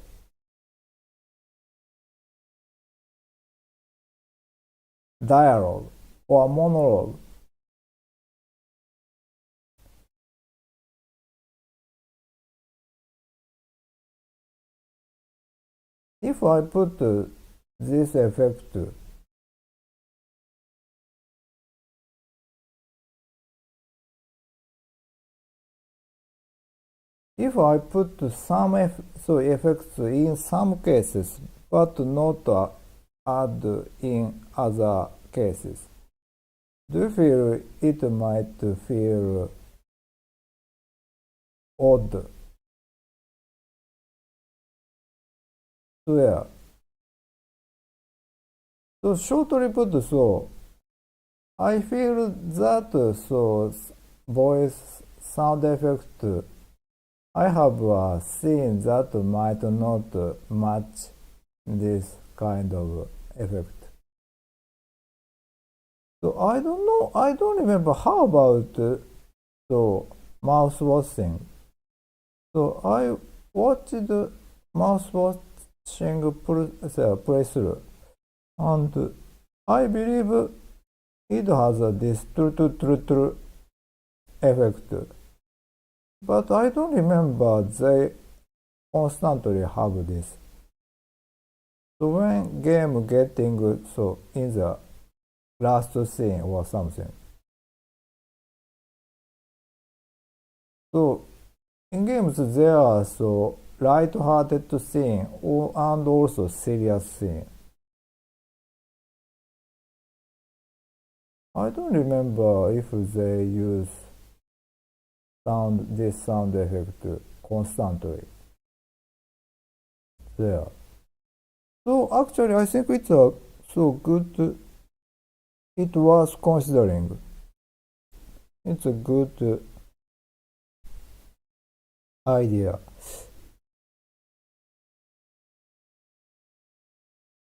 dialogue or monologue. If I put this effect, if I put some effects in some cases, but not add in other cases, do you feel it might feel odd? Yeah. So shortly put, I feel that voice sound effect I have seen that might not match this kind of effect. So I don't know. I don't remember how about mouse watching. So I watched mouse watching playthrough, and I believe it has this true effect. But I don't remember they constantly have this. So when game getting in the last scene or something, So in games there are so light-hearted scene and also serious scene. I don't remember if they use this sound effect constantly there. So actually I think it's a so good, it was considering. It's a good idea.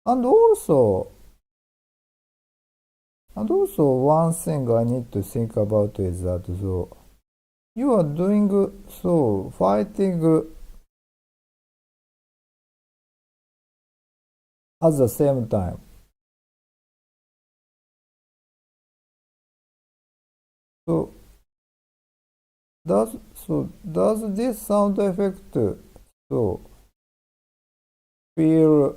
And also, one thing I need to think about is that so you are doing so fighting at the same time. So does this sound effect so feel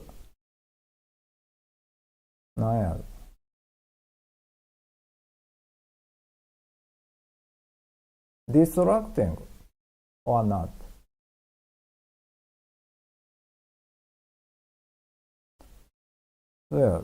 なんやろ distracting or not? Yeah.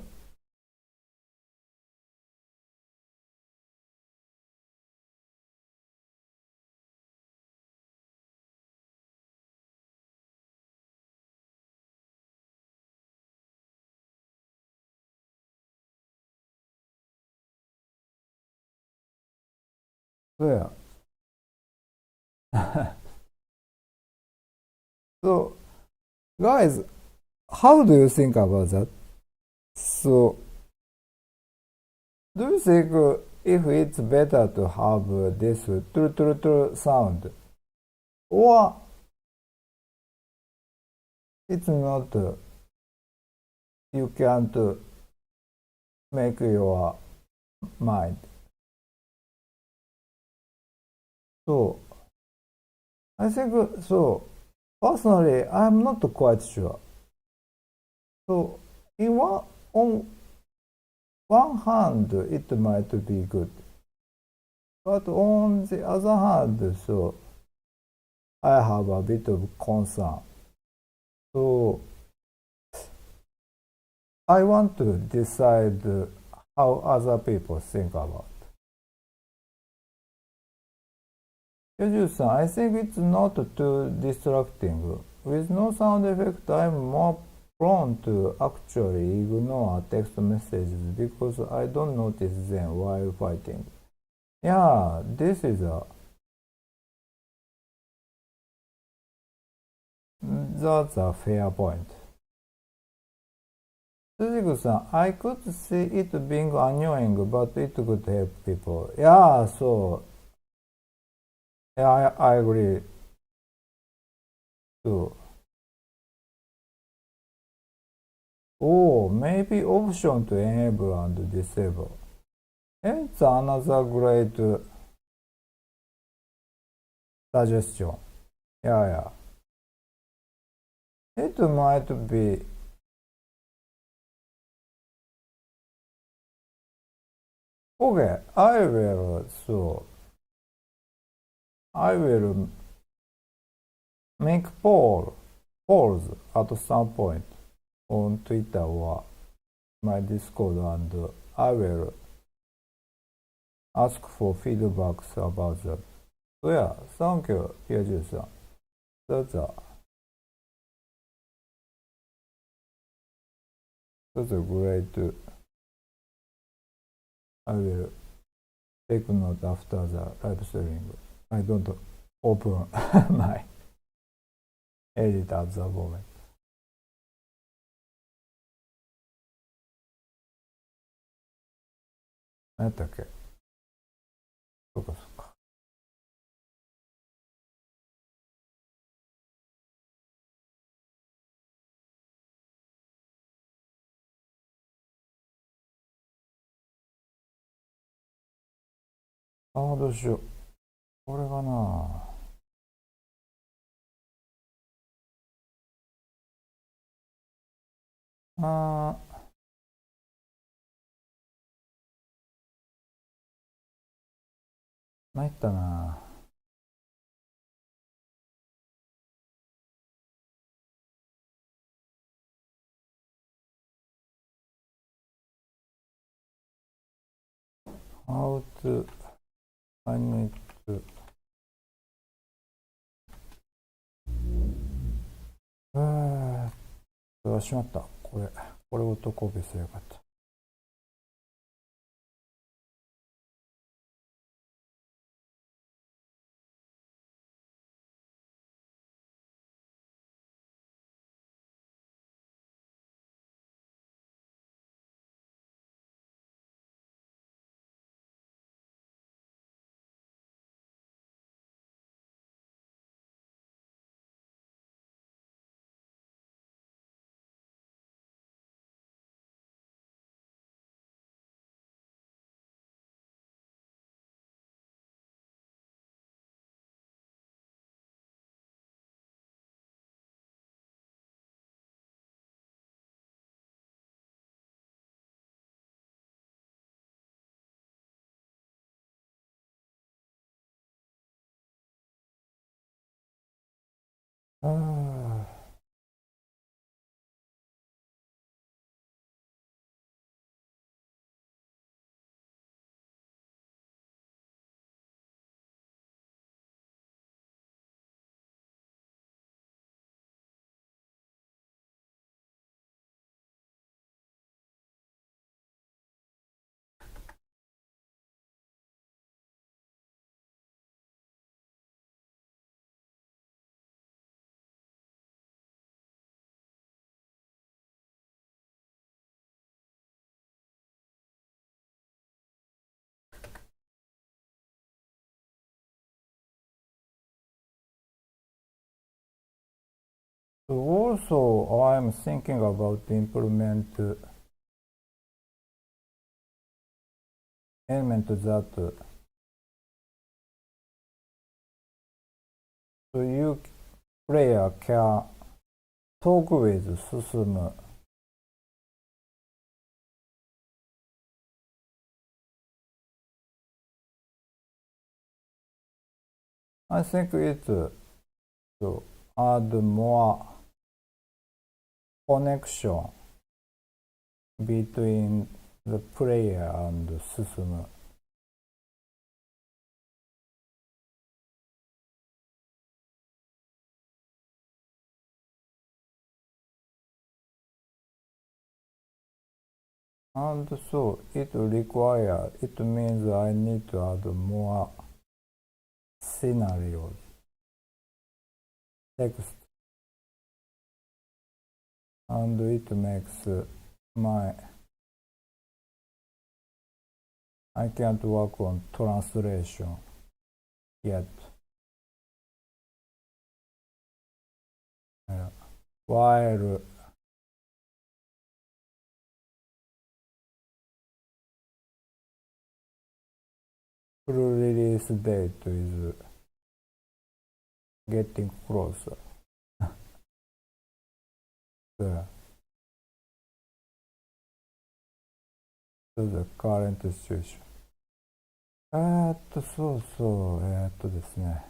Yeah. So guys, how do you think about that? So do you think if it's better to have this tru tru tru sound, or it's not, you can't make your mind? So I think so. Personally, I'm not quite sure. So on one hand, it might be good, but on the other hand, so I have a bit of concern. So I want to decide how other people think about. Yoju-san, I think it's not too distracting. With no sound effect, I'm more prone to actually ignore text messages because I don't notice them while fighting. Yeah, that's a fair point. Sujiku-san, I could see it being annoying, but it could help people. Yeah, so yeah, I agree too. Oh, maybe option to enable and disable. It's another great suggestion. Yeah. It might be. Okay, I will make polls at some point on Twitter or my Discord, and I will ask for feedbacks about that. So yeah, thank you, Yaju-san. That's a great. I will take note after the live streaming. I don't open my edit at the moment. 何やったっけ？そうかそうか。ああ、どうしよう。これかな。あー、参ったな。how to, I need to,しまった。これをとコピーすればよかった。Also, I'm thinking about implement element that you player can talk with system. I think it's to add more connection between the player and the system. And so it means I need to add more scenarios, text, and it makes I can't work on translation yet. While full release date is getting closer to the current situation. そうそう、ですね。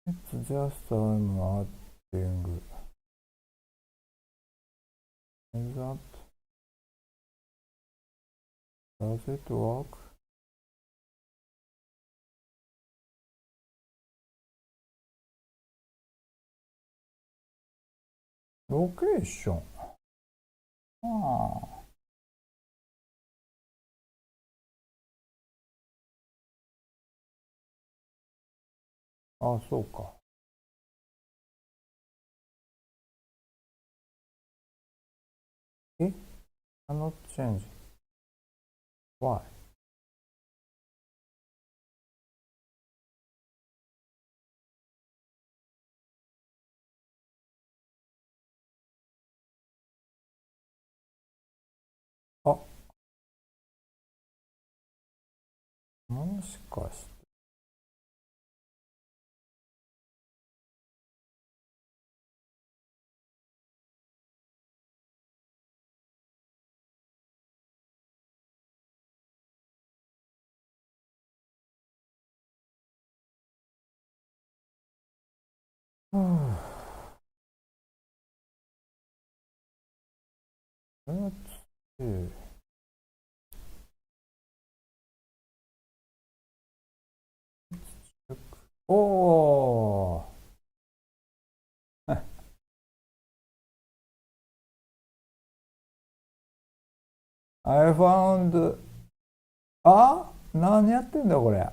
It's just I'm adding. Is that? Does it work? Location. そうか。cannot change. Why? もしかして。おーI found 何やってんだこれ。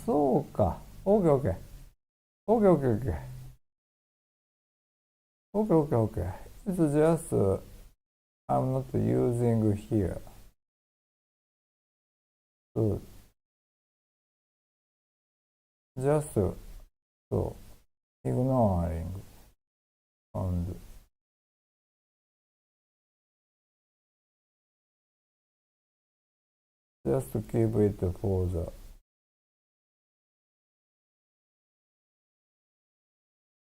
そうか。OK OK OK OK OK OK OK OK It's just I'm not using here. So just so ignoring and just keep it for the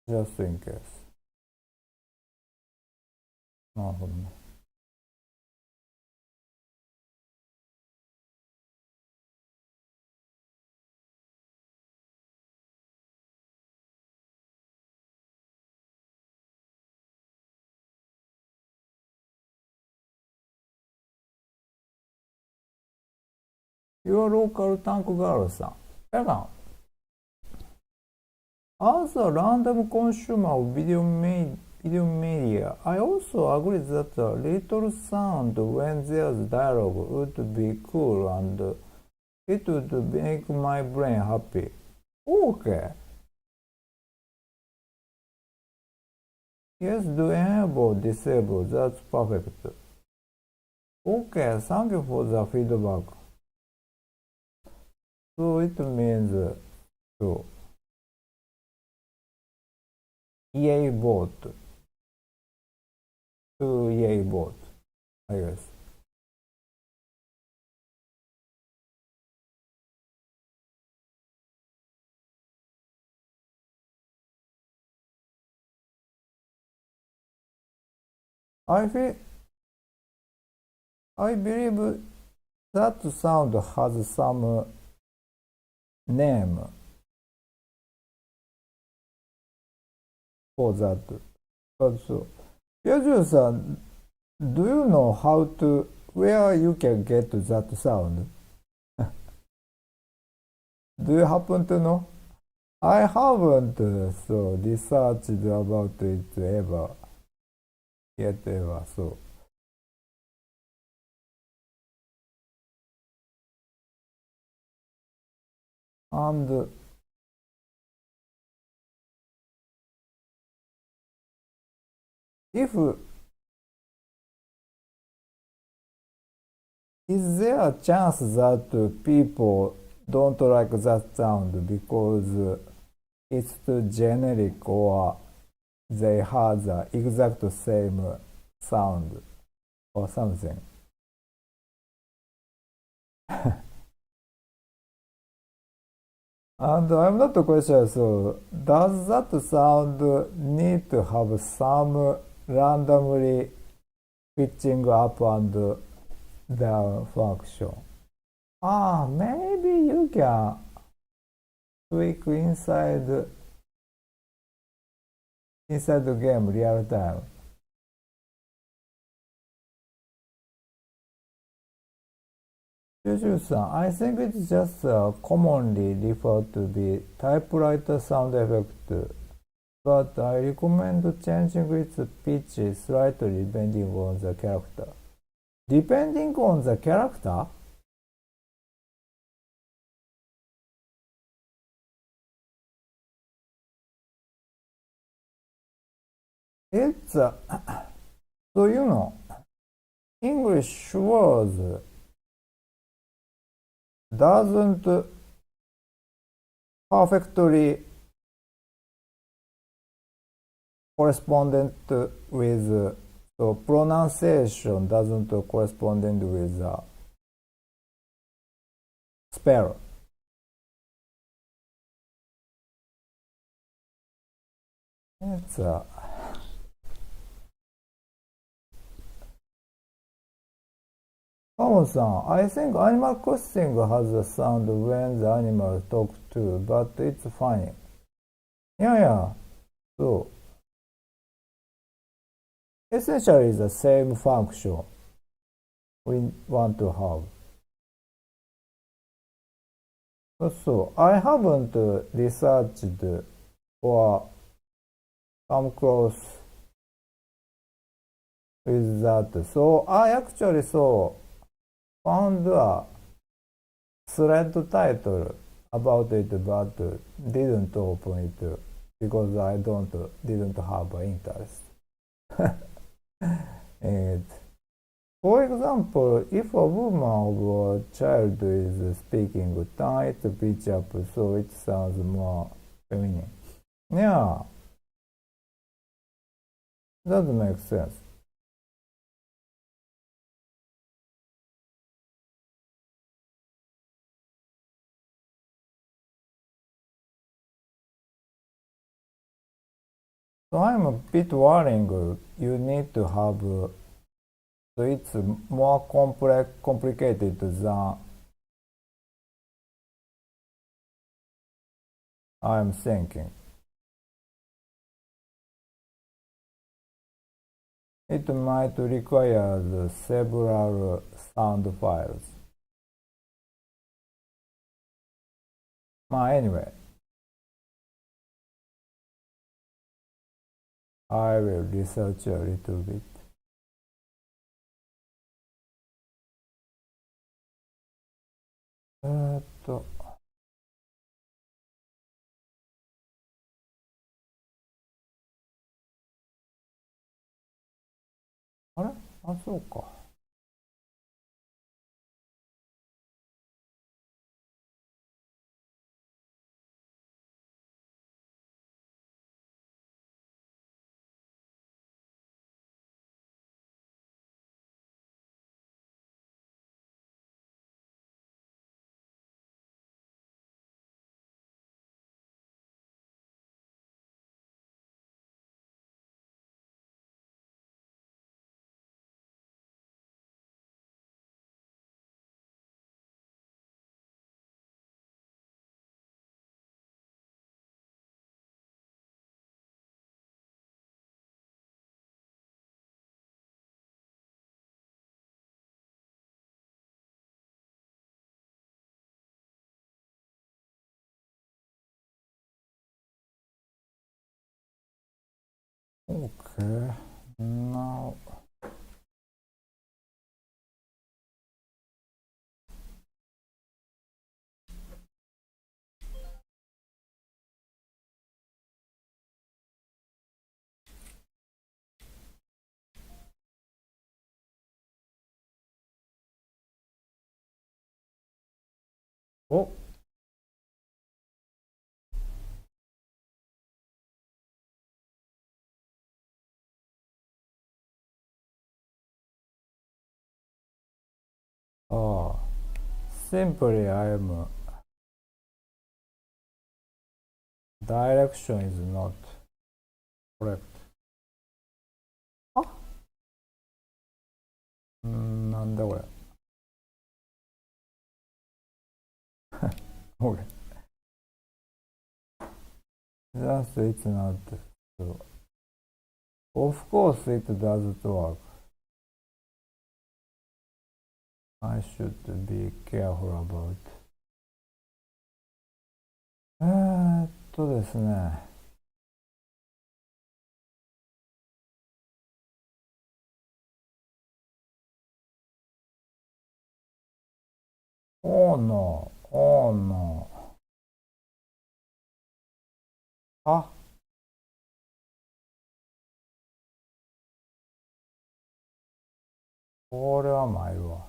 just in case. なるほどね。Your local tank girl さん。やかん。As a random consumer of video media, I also agree that a little sound when there's dialogue would be cool and it would make my brain happy. Okay. Yes, do enable, disable, that's perfect. Okay, thank you for the feedback. So it means, so, EA vote. To EA vote, I guess. I believe that sound has some name for that. But so, Yaju-san, do you know where you can get that sound? Do you happen to know? I haven't researched about it ever. So, and if is there a chance that people don't like that sound because it's too generic or they have the exact same sound or something? And I'm not quite sure, so does that sound need to have some randomly pitching up and down function? Maybe you can tweak inside the game real time. Juju-san, I think it's just commonly referred to be typewriter sound effect, but I recommend changing its pitch slightly depending on the character. Depending on the character? It's so English words doesn't perfectly correspondent with so pronunciation doesn't correspond with sparrow. It's Tomo-san, I think Animal Crossing has a sound when the animal talk too, but it's funny. Yeah. So, essentially the same function we want to have. So, I haven't researched or come close with that. So, I actually found a thread title about it, but didn't open it because I didn't have interest. And for example, if a woman or a child is speaking, turn it pitch up so it sounds more feminine. Yeah, that makes sense. So I'm a bit worrying. You need to have so it's more complicated than I'm thinking. It might require several sound files. Anyway, I will research a little bit. Uh, あれあ、そうか。Okay. Now. Oh. Oh. Simply I am direction is not correct. あ、なんだこれ。Okay. Just it's not true. Of course it doesn't work. I should be careful about. ですね。Oh no. Oh no. あ、これは参るわ。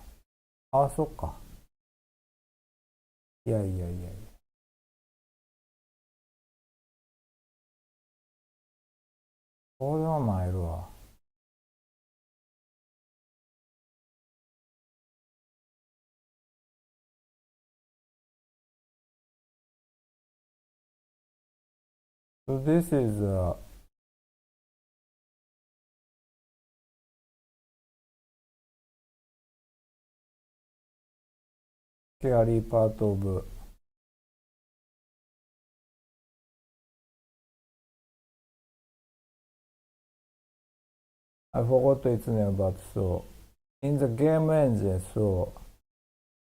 あ、そっか。いや。これは参るわ。So this is scary part of I forgot its name, but so in the game engine, so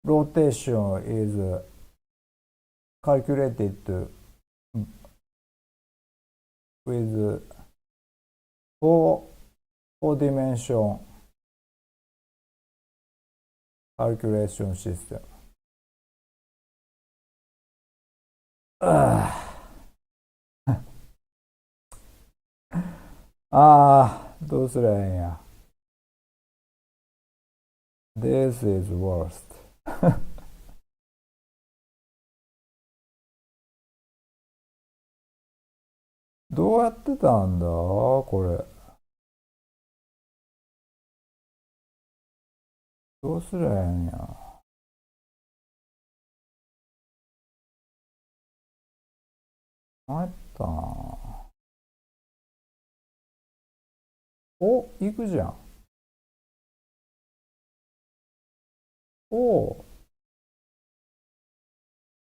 rotation is calculated with four dimension calculation system. どうすりゃええんや。This is worst. どうやってたんだこれ。どうすりゃええんや。参ったな。お、行くじゃん。お、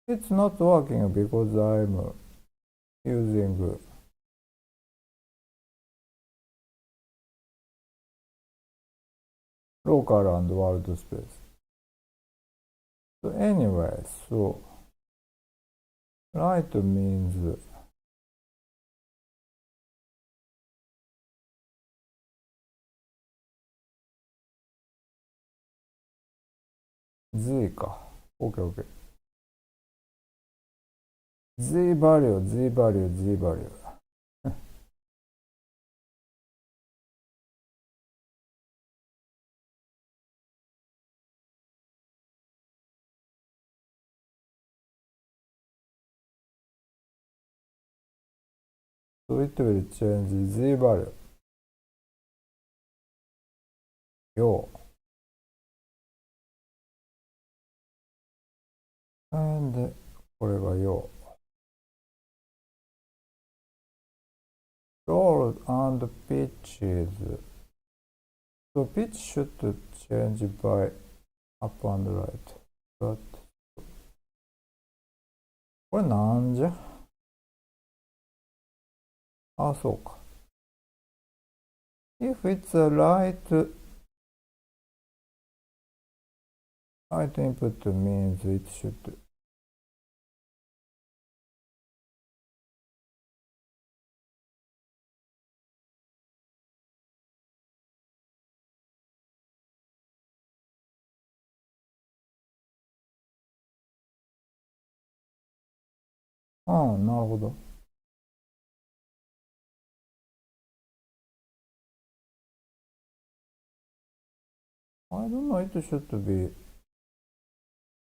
It's not working because I'm using local and world space. So anyway, so right means z か。OKOK。z value, z value, z value. So it will change z value. よ。で、これがよ。Roll and pitches. So pitch should change by up and right. But これなんじゃそうか。If it's a right input means it shouldなるほど。I don't know, it should be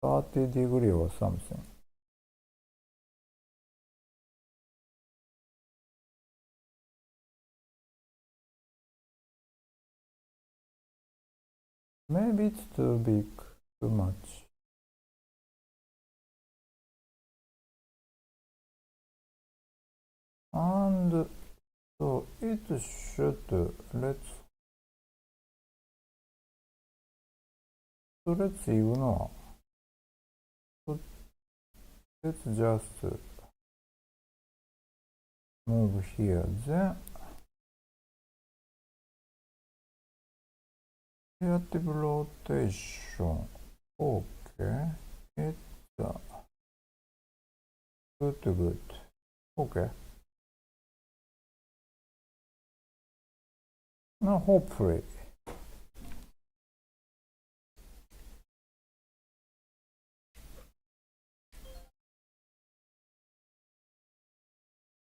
30 degree or something. Maybe it's too big, too much. And so it should, let's ignore. So let's just move here. Then relative rotation. Okay. It's good. Okay. Now hopefully.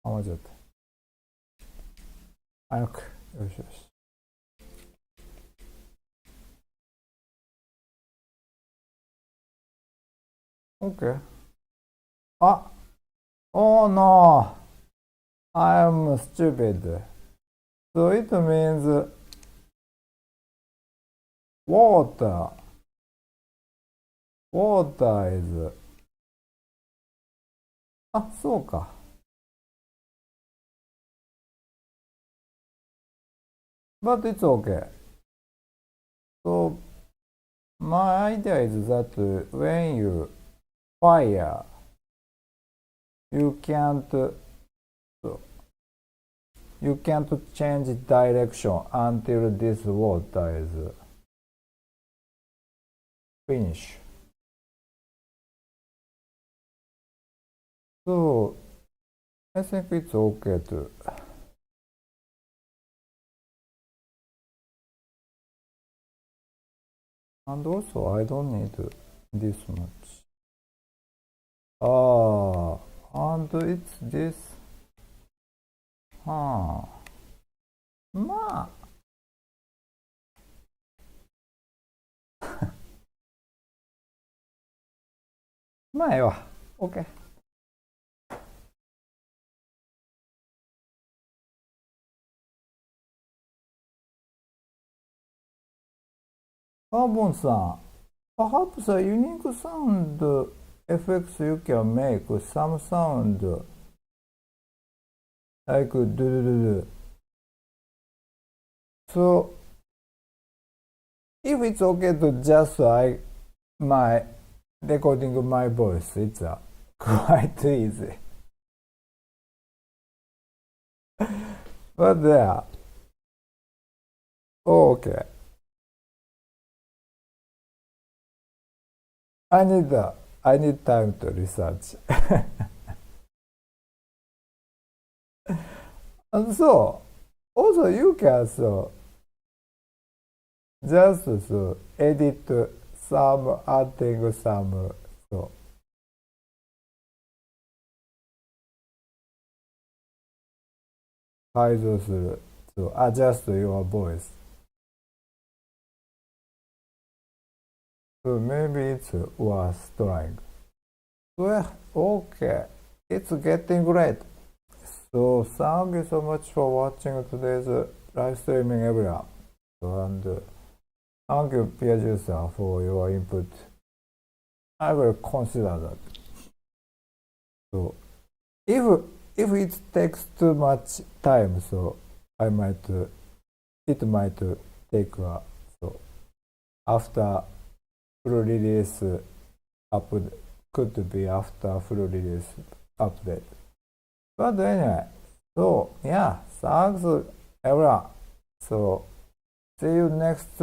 間違った。早く。よしよし。OK。Oh no! I'm stupid. So it means water. Water is そうか。but it's okay. So my idea is that when you fire, you can't change direction until this water is finished. So I think it's okay to and also I don't need this much. And it's this. まあまあええわ。OK。ボンさん、perhaps a unique sound effects you can make some sound like do do do do. So if it's okay to just my recording my voice, it's quite easy. But yeah, okay. I need time to research. And so also you can just edit some adding some to adjust your voice. So maybe it's worth trying. Well, okay, it's getting great. So thank you so much for watching today's live streaming, everyone. And thank you, Peer Juicer, for your input. I will consider that. So if it takes too much time, so it might take after full release could be after full release update. But anyway, so yeah, thanks everyone. So see you next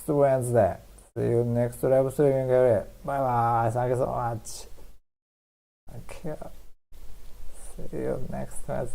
Wednesday. See you next live streaming area. Bye bye. Thank you so much. Thank you. See you next Wednesday.